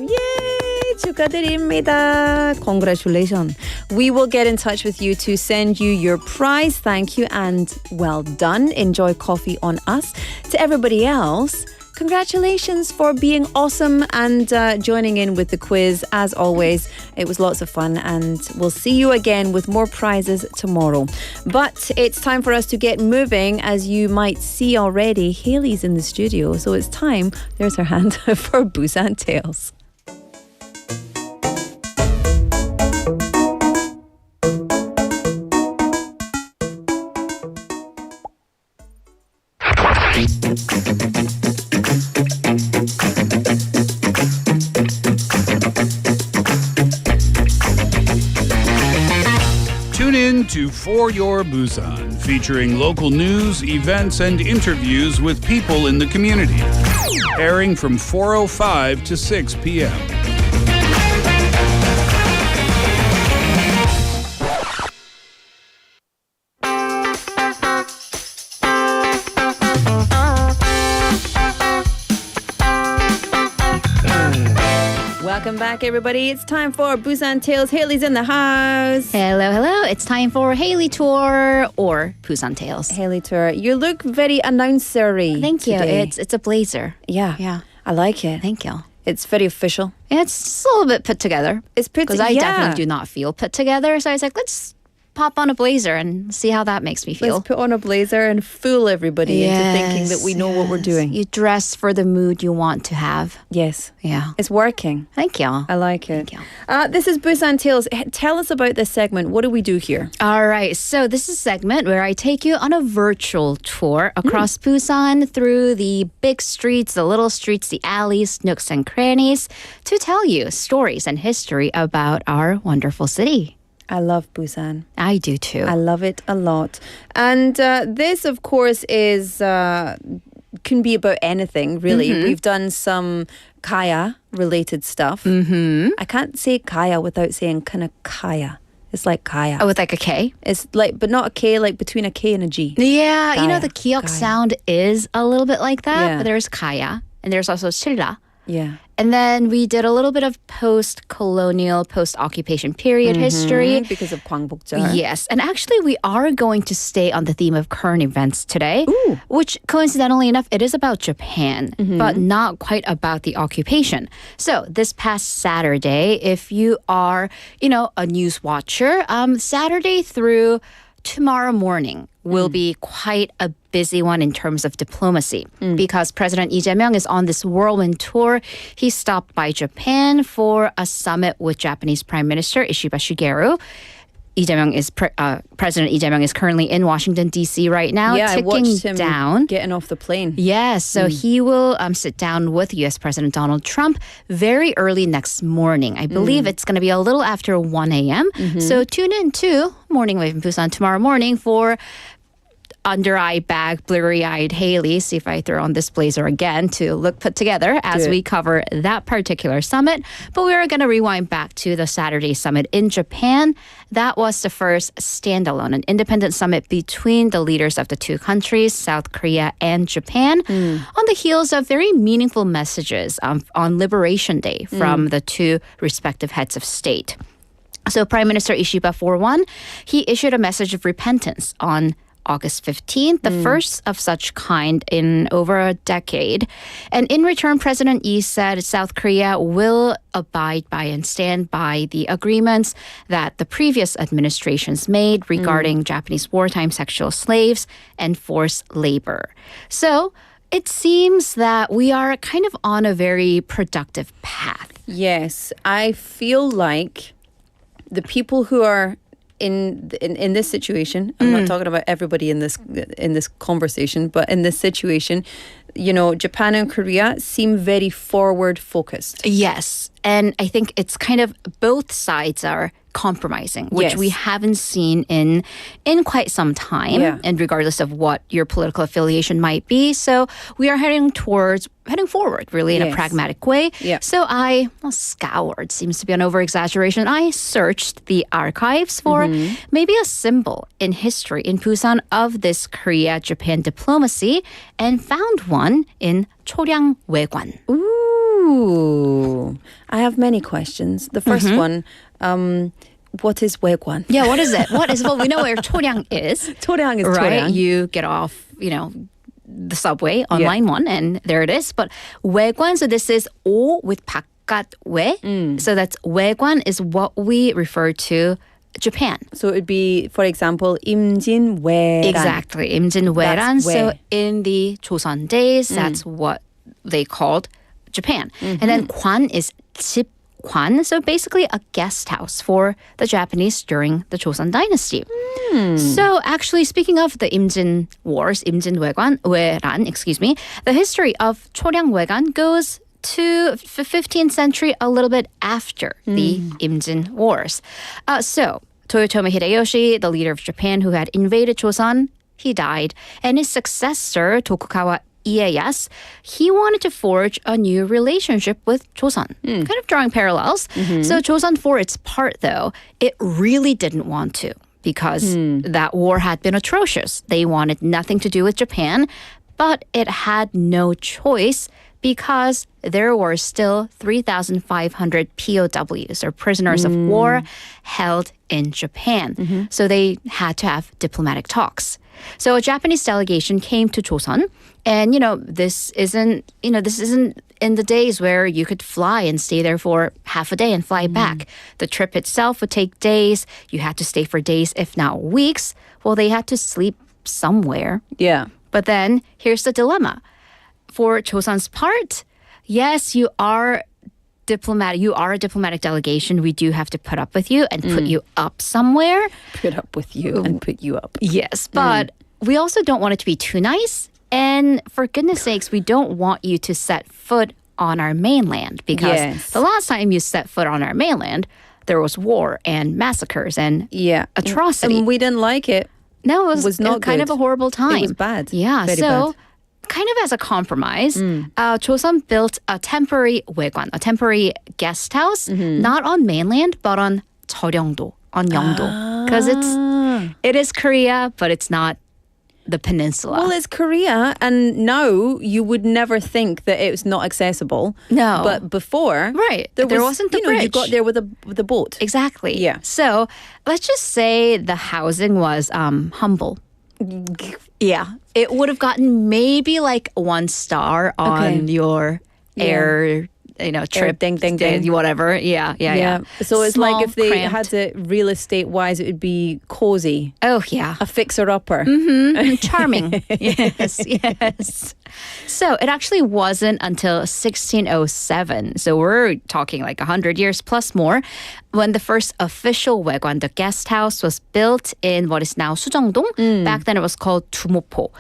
yay! 축하드립니다. Congratulations. We will get in touch with you to send you your prize. Thank you and well done. Enjoy coffee on us. To everybody else, congratulations for being awesome and joining in with the quiz. As always, it was lots of fun, and we'll see you again with more prizes tomorrow. But it's time for us to get moving. As you might see already, Hayley's in the studio, so it's time, there's her hand, for Busan Tales. Tune in to For Your Busan, featuring local news, events, and interviews with people in the community. Airing from 4:05 to 6 p.m. Welcome back, everybody. It's time for Busan Tales. Hayley's in the house. Hello, hello. It's time for Hayley Tour or Busan Tales. Hayley Tour. You look very announcery. Thank you. today. It's a blazer. Yeah. I like it. Thank you. It's very official. It's a little bit put together. It's put because I definitely do not feel put together. So I was like, let's pop on a blazer and see how that makes me feel. Let's put on a blazer and fool everybody into thinking that we know what we're doing. You dress for the mood you want to have. Yes. Yeah. It's working. Thank you. I like it. Thank you. This is Busan Tales. Tell us about this segment. What do we do here? All right. So this is a segment where I take you on a virtual tour across Busan through the big streets, the little streets, the alleys, nooks and crannies to tell you stories and history about our wonderful city. I love Busan. I do too. I love it a lot. And this, of course, is can be about anything, really. Mm-hmm. We've done some kaya-related stuff. Mm-hmm. I can't say kaya without saying kind of kaya. It's like kaya. Oh, with like a K? It's like, but not a K, like between a K and a G. Yeah, Kaya. you know, the kiok sound is a little bit like that, Yeah. but there's kaya, and there's also silla. Yeah. And then we did a little bit of post-colonial, post-occupation period history. Because of Gwangbokjeol. Yes. And actually, we are going to stay on the theme of current events today, which coincidentally enough, it is about Japan, but not quite about the occupation. So this past Saturday, if you are, a news watcher, Saturday through tomorrow morning will be quite a busy one in terms of diplomacy because President Lee Jae-myung is on this whirlwind tour. He stopped by Japan for a summit with Japanese Prime Minister Ishiba Shigeru. President Lee Jae-myung is currently in Washington, D.C. right now, Yeah, I watched ticking him down. getting off the plane. Yes, so he will sit down with U.S. President Donald Trump very early next morning. I believe it's going to be a little after 1 a.m. So tune in to Morning Wave in Busan tomorrow morning for under-eye bag, blurry-eyed Hayley. See if I throw on this blazer again to look put together as we cover that particular summit. But we are going to rewind back to the Saturday summit in Japan. That was the first standalone, an independent summit between the leaders of the two countries, South Korea and Japan, on the heels of very meaningful messages on Liberation Day from the two respective heads of state. So Prime Minister Ishiba, for one, he issued a message of repentance on August 15th, the first of such kind in over a decade. And in return, President Lee said South Korea will abide by and stand by the agreements that the previous administrations made regarding Japanese wartime sexual slaves and forced labor. So it seems that we are kind of on a very productive path. Yes, I feel like the people who are in this situation, I'm not talking about everybody in this conversation, but in this situation, Japan and Korea seem very forward focused. Yes, and I think it's kind of both sides are compromising, which we haven't seen in quite some time, and regardless of what your political affiliation might be. So we are heading forward, really, in a pragmatic way. So I scoured, seems to be an over-exaggeration. I searched the archives for maybe a symbol in history in Busan of this Korea-Japan diplomacy and found one in 초량외관. Ooh, I have many questions. The first one, what is 외관? Yeah, what is it? Well, we know where 초량 is. 초량 is right? 초량. You get off, the subway on line 1, and there it is. But 외관, so this is 오 with 바깥외. So that's 외관 is what we refer to Japan. So it would be, for example, 임진왜란. Exactly, 임진왜란. So in the Joseon days, that's what they called Japan. And then 관 is 집관, so basically a guest house for the Japanese during the Joseon dynasty. So actually, speaking of the Imjin Wars, 임진왜란, the history of 초량외관 goes to the 15th century, a little bit after the Imjin Wars. So Toyotomi Hideyoshi, the leader of Japan who had invaded Joseon, he died. And his successor, Tokugawa Ieyasu, he wanted to forge a new relationship with Joseon, kind of drawing parallels. So Joseon, for its part, though, it really didn't want to because that war had been atrocious. They wanted nothing to do with Japan, but it had no choice because there were still 3,500 POWs, or prisoners of war, held in Japan. So they had to have diplomatic talks. So a Japanese delegation came to Joseon, and this isn't in the days where you could fly and stay there for half a day and fly back. The trip itself would take days. You had to stay for days, if not weeks. Well, they had to sleep somewhere. Yeah. But then here's the dilemma. For Joseon's part, yes, you are diplomatic. You are a diplomatic delegation. We do have to put up with you and put you up somewhere. Put up with you and put you up. Yes, but we also don't want it to be too nice. And for goodness sakes, we don't want you to set foot on our mainland because the last time you set foot on our mainland, there was war and massacres and atrocity. And we didn't like it. No, it was not kind good. of a horrible time. It was bad. Yeah, Very so bad. kind of as a compromise, Joseon built a temporary 외관, a temporary guest house, not on mainland, but on 저령도, on Yeongdo. Because it is Korea, but it's not the peninsula. Well, it's Korea, and now you would never think that it was not accessible. No. But before, there wasn't the bridge. You got there with a boat. Exactly. Yeah. So let's just say the housing was humble. Yeah. It would have gotten maybe like 1 star on your air, trip. Ding, ding, ding. Whatever. Yeah. So it's Small, like if they cramped. had it real estate wise, it would be cozy. Oh, yeah. A fixer-upper. Charming. Yes. So it actually wasn't until 1607, so we're talking like 100 years plus more, when the first official 외관, the guest house, was built in what is now 수정동. Back then it was called 두모포.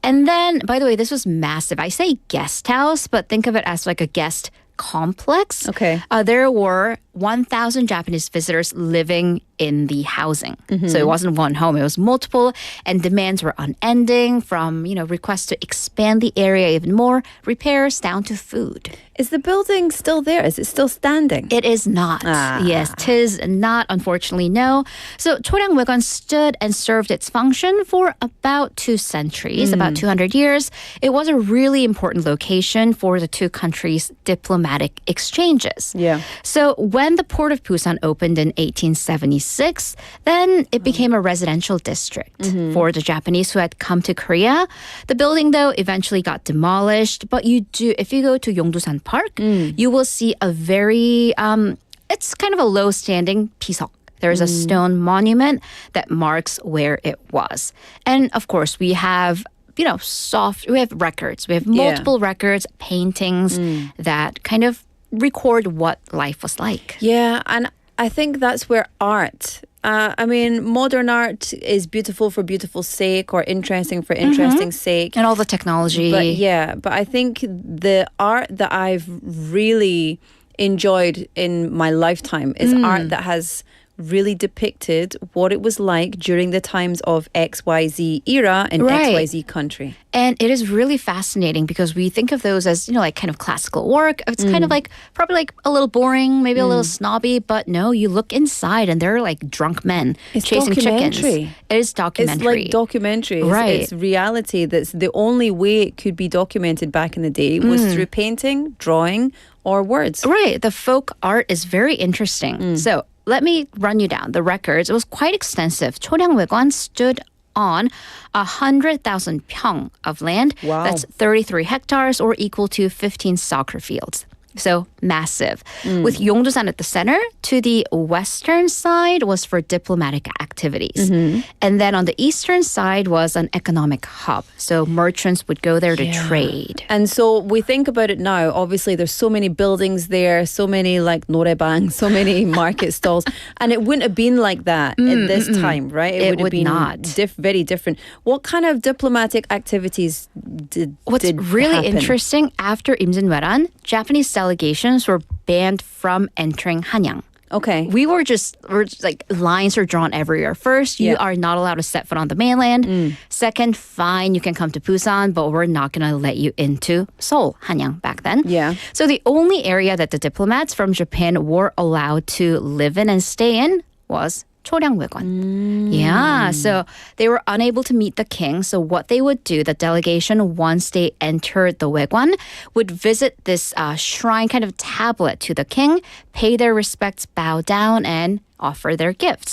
And then, by the way, this was massive. I say guest house, but think of it as like a guest complex. Okay. There were 1,000 Japanese visitors living in the housing. So it wasn't one home, it was multiple, and demands were unending from, requests to expand the area even more, repairs down to food. Is the building still there? Is it still standing? It is not. Yes, 'tis not, unfortunately, no. So 초량외관 stood and served its function for about 2 centuries, about 200 years. It was a really important location for the two countries' diplomatic exchanges. Yeah. So when the port of Busan opened in 1876, then it became a residential district for the Japanese who had come to Korea. The building, though, eventually got demolished. But if you go to Yongdusan Park, you will see a very, it's kind of a low-standing piseok. There's a stone monument that marks where it was. And of course, we have we have records. We have multiple records, paintings that kind of record what life was like. Yeah, and I think that's where art, modern art is beautiful for beautiful sake or interesting for interesting sake. And all the technology. But I think the art that I've really enjoyed in my lifetime is art that has really depicted what it was like during the times of XYZ era in XYZ country. And it is really fascinating because we think of those as, like kind of classical work. It's kind of like, probably like a little boring, maybe a little snobby, but no, you look inside and they're like drunk men chasing chickens. It is documentary. It's like documentary. Right. It's reality. That's the only way it could be documented back in the day was through painting, drawing, or words. Right. The folk art is very interesting. So let me run you down the records. It was quite extensive. 초량외관 stood on 100,000 pyong of land. Wow. That's 33 hectares or equal to 15 soccer fields. So massive. With Yongdusan at the center, to the western side was for diplomatic activities. And then on the eastern side was an economic hub. So merchants would go there to trade. And so we think about it now. Obviously, there's so many buildings there, so many like norebang, so many market stalls. And it wouldn't have been like that at this time, right? It would have would been not. Very different. What kind of diplomatic activities What's did really happen? interesting, after 임진왜란, Japanese delegations were banned from entering Hanyang. Okay. We're just like lines are drawn everywhere. First, you are not allowed to set foot on the mainland. Second, fine, you can come to Busan, but we're not going to let you into Seoul, Hanyang back then. Yeah. So the only area that the diplomats from Japan were allowed to live in and stay in was 초량외관. Yeah, so they were unable to meet the king. So what they would do, the delegation, once they entered the 외관, would visit this shrine kind of tablet to the king, pay their respects, bow down, and offer their gifts.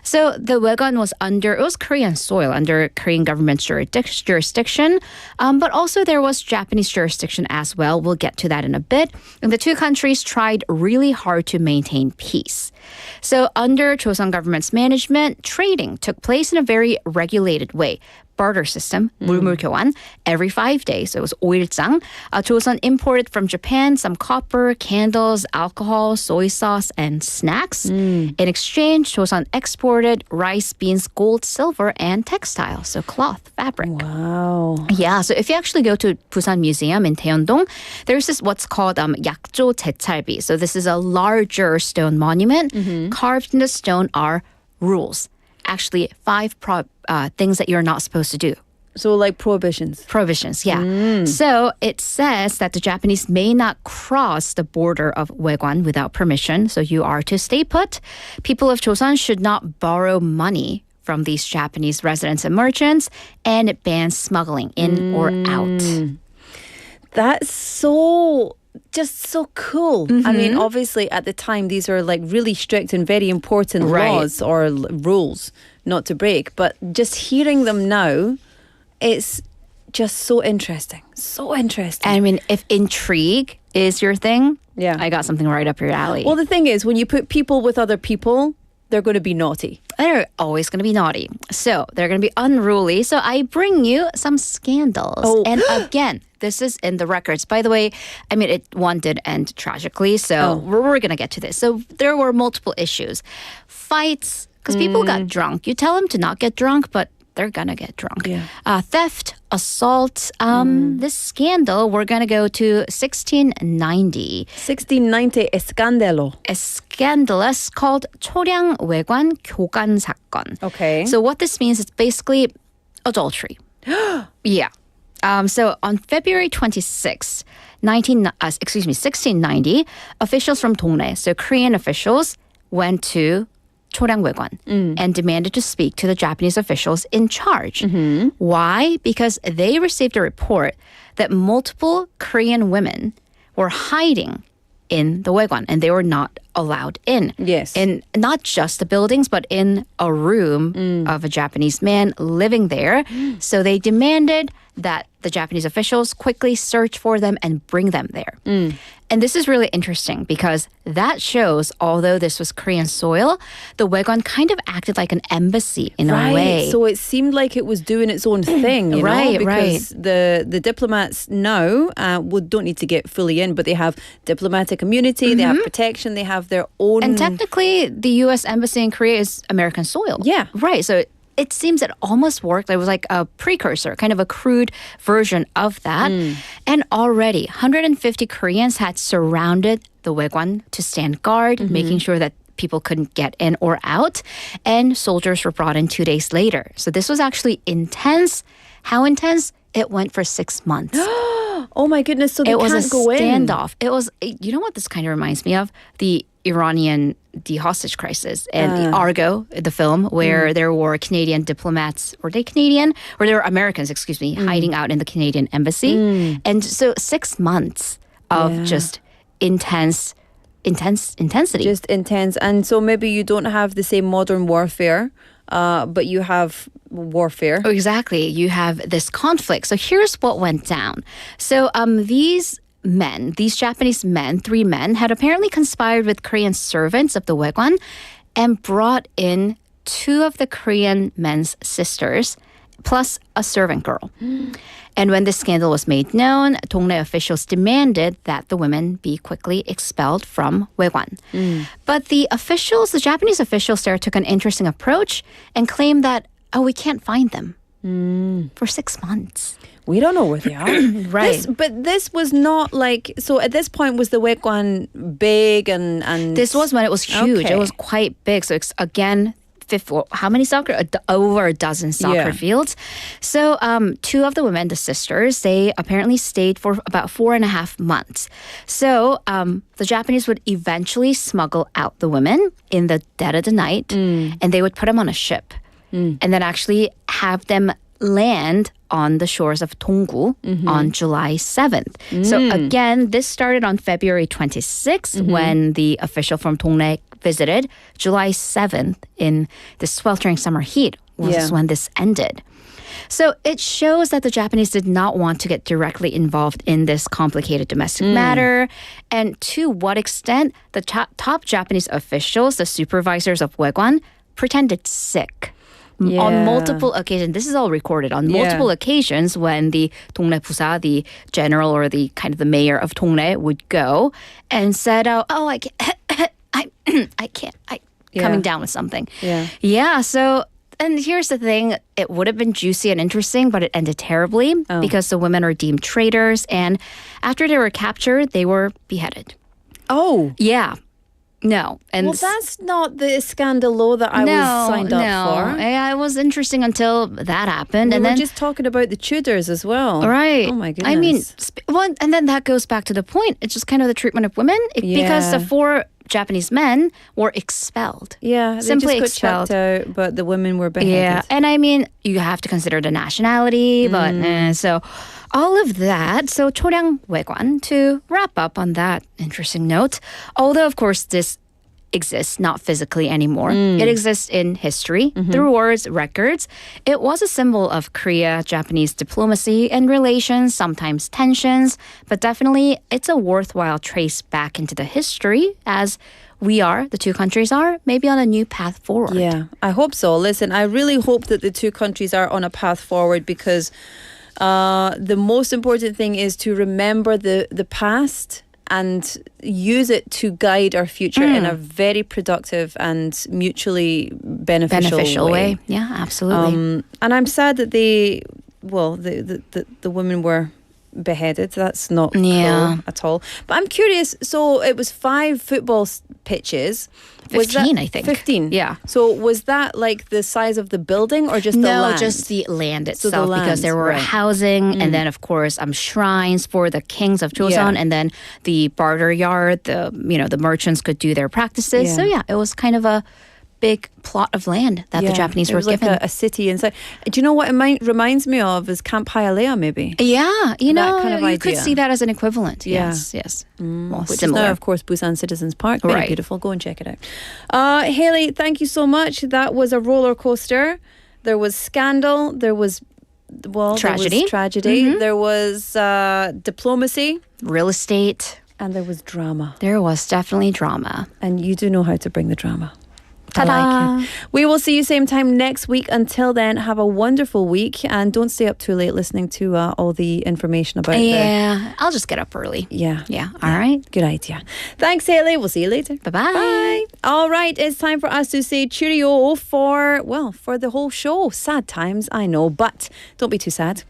So the 외관 was it was Korean soil, under Korean government jurisdiction, but also there was Japanese jurisdiction as well. We'll get to that in a bit. And the two countries tried really hard to maintain peace. So under Joseon government's management, trading took place in a very regulated way. Barter system, 물물교환, every 5 days. So it was 오일장. Joseon imported from Japan some copper, candles, alcohol, soy sauce, and snacks. In exchange, Joseon exported rice, beans, gold, silver, and textiles, so cloth, fabric. Wow. Yeah, so if you actually go to Busan Museum in Taeyongdong, there's this what's called 약조 제찰비. So this is a larger stone monument. Carved in the stone are rules. Actually, 5 things that you're not supposed to do. So like prohibitions. Prohibitions, yeah. So it says that the Japanese may not cross the border of 외관 without permission. So you are to stay put. People of Joseon should not borrow money from these Japanese residents and merchants. And it bans smuggling in or out. That's just so cool. I mean, obviously at the time, these are like really strict and very important laws or rules not to break. But just hearing them now, it's just so interesting. So interesting. I mean, if intrigue is your thing, I got something right up your alley. Well, the thing is, when you put people with other people, they're going to be naughty. They're always going to be naughty. So they're going to be unruly. So I bring you some scandals. Oh. And again, this is in the records. By the way, I mean, one did end tragically. So we're going to get to this. So there were multiple issues. Fights, because people got drunk. You tell them to not get drunk, but they're going to get drunk. Yeah. Theft, assault. This scandal, we're going to go to 1690. 1690, escándalo. A scandalous called 초량외관 교관 사건. Okay. So what this means is basically adultery. Yeah. So on February 26, 1690, officials from 동래, so Korean officials, went to 초량외관 and demanded to speak to the Japanese officials in charge. Why? Because they received a report that multiple Korean women were hiding in the 외관 and they were not allowed in. Yes. In not just the buildings, but in a room of a Japanese man living there. So they demanded that the Japanese officials quickly search for them and bring them there. And this is really interesting because that shows, although this was Korean soil, the 외관 kind of acted like an embassy in a way. So it seemed like it was doing its own thing, you know? Because the diplomats now don't need to get fully in, but they have diplomatic immunity, they have protection, they have their own... And technically, the U.S. Embassy in Korea is American soil. Yeah. Right, so it seems it almost worked. It was like a precursor, kind of a crude version of that. And already, 150 Koreans had surrounded the 외관 to stand guard, making sure that people couldn't get in or out. And soldiers were brought in 2 days later. So this was actually intense. How intense? It went for 6 months. Oh my goodness, so they can't go in. It was a standoff. It was, you know what this kind of reminds me of? The Iranian hostage crisis and the Argo, the film, where there were Canadian diplomats, were they Canadian? Or there were Americans, excuse me, hiding out in the Canadian embassy. And so 6 months of just intensity. Just intense. And so maybe you don't have the same modern warfare but you have warfare. Oh, exactly. You have this conflict. So here's what went down. So these Japanese men, 3 men, had apparently conspired with Korean servants of the Waegwan and brought in 2 of the Korean men's sisters, plus a servant girl. And when this scandal was made known, 동네 officials demanded that the women be quickly expelled from Waegwan. But the Japanese officials there took an interesting approach and claimed that, we can't find them for 6 months. We don't know where they are. Right. But this was not like, so at this point was the Waegwan big and... This was when it was huge. Okay. It was quite big. So it's, again, how many soccer? Over a dozen soccer fields. So 2 of the women, the sisters, they apparently stayed for about 4.5 months. So the Japanese would eventually smuggle out the women in the dead of the night, and they would put them on a ship, and then actually have them land on the shores of Donggu on July 7th. So again, this started on February 26th when the official from Dongnae visited. July 7th in the sweltering summer heat was when this ended. So it shows that the Japanese did not want to get directly involved in this complicated domestic matter. And to what extent the top Japanese officials, the supervisors of Waegwan, pretended sick. On multiple occasions, this is all recorded, on multiple occasions when the 동네 부사, the general or the kind of the mayor of 동네 would go and said, I can't, coming down with something. Yeah, so, and here's the thing, it would have been juicy and interesting, but it ended terribly because the women are deemed traitors, and after they were captured, they were beheaded. Oh. Yeah. No. And well, that's not the scandal law that I was signed up for. Yeah, it was interesting until that happened. We and were then just talking about the Tudors as well. Right. Oh my goodness. I mean, and then that goes back to the point. It's just kind of the treatment of women because the 4 Japanese men were expelled. Yeah, they simply just got expelled. chucked out, but the women were beheaded. Yeah, and I mean, you have to consider the nationality, but so all of that. So 초량외관, to wrap up on that interesting note, although of course this exists not physically anymore. It exists in history through words, records. It was a symbol of Korea-Japanese diplomacy and relations, sometimes tensions, but definitely it's a worthwhile trace back into the history as the 2 countries are maybe on a new path forward. Yeah, I hope so. Listen, I really hope that the 2 countries are on a path forward because the most important thing is to remember the past and use it to guide our future in a very productive and mutually beneficial way. Yeah, absolutely. And I'm sad that the women were beheaded. That's not cool at all. But I'm curious, so it was 5 football pitches. 15, I think. 15? Yeah. So was that like the size of the building or just the land? No, just the land itself, So the land, because there were right. housing and then, of course, shrines for the kings of Joseon, and then the barter yard, the merchants could do their practices. Yeah. So yeah, it was kind of a big plot of land that the Japanese it were was like given. a city inside. Do you know what it reminds me of is Camp Hialeah, maybe? Yeah, That kind of you could idea. see that as an equivalent. Yeah. Yes. Which similar. is now, of course, Busan Citizens Park. Very Right. beautiful. Go and check it out. Haley, thank you so much. That was a roller coaster. There was scandal. There was, Tragedy. There was diplomacy. Real estate. And there was drama. There was definitely drama. And you do know how to bring the drama. Ta-da. I like it. We will see you same time next week. Until then, have a wonderful week and don't stay up too late listening to all the information about I'll just get up early. Yeah. All right. Good idea. Thanks, Haley. We'll see you later. Bye-bye. Bye. All right, it's time for us to say cheerio for the whole show. Sad times, I know, but don't be too sad.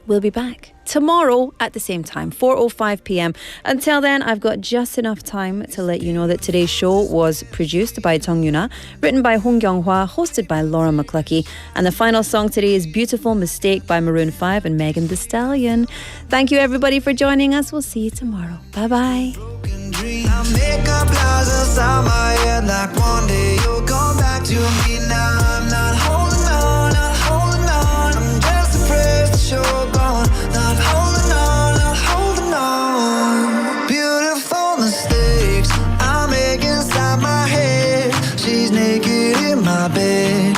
We'll be back tomorrow at the same time, 4:05 p.m. Until then, I've got just enough time to let you know that today's show was produced by Jung Yuna, written by Hong Kyung-hwa, hosted by Laura McCluckey, and the final song today is Beautiful Mistake by Maroon 5 and Megan Thee Stallion. Thank you, everybody, for joining us. We'll see you tomorrow. Bye-bye. I make up lies inside my head like one day you'll come back to me. Now I'm not holding on, not holding on. I'm just afraid that you're gone. Not holding on, not holding on. Beautiful mistakes I make inside my head. She's naked in my bed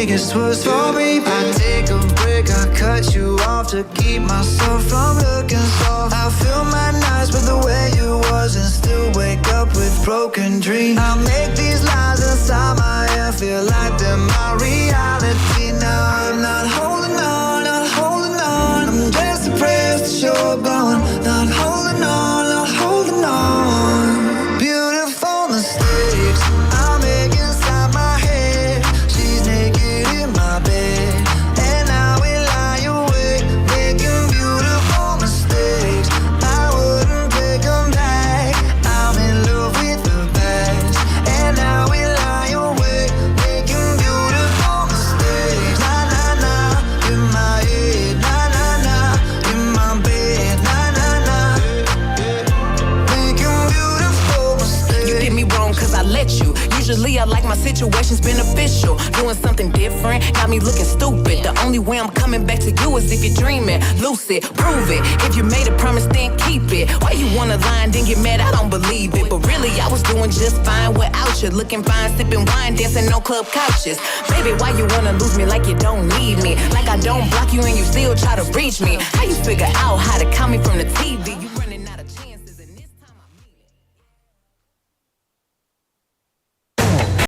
biggest was sorry. I take a break, I cut you off to keep myself from looking soft. I fill my nights with the way you was and still wake up with broken dreams. I make these lies inside my head feel like they're my reality. Now I'm not holding on, not holding on. I'm just depressed that you're gone. Not holding on, not holding on. Beautiful mistakes I make inside my head. She's naked in my bed, and now we lie awake, making beautiful mistakes. I wouldn't take them back. I'm in love with the past, and now we lie awake, making beautiful mistakes. Na na na, in my head. Na na na, in my bed. Na na na, making beautiful mistakes. You did me wrong cause I let you. Usually I like my situations beneficial. Doing something different got me looking stupid. The only way I'm coming back to you is if you're dreaming. Lucid, prove it. If you made a promise, then keep it. Why you wanna lie and then get mad? I don't believe it. But really, I was doing just fine without you. Looking fine, sipping wine, dancing on club couches. Baby, why you wanna lose me like you don't need me? Like I don't block you and you still try to reach me. How you figure out how to count me from the TV?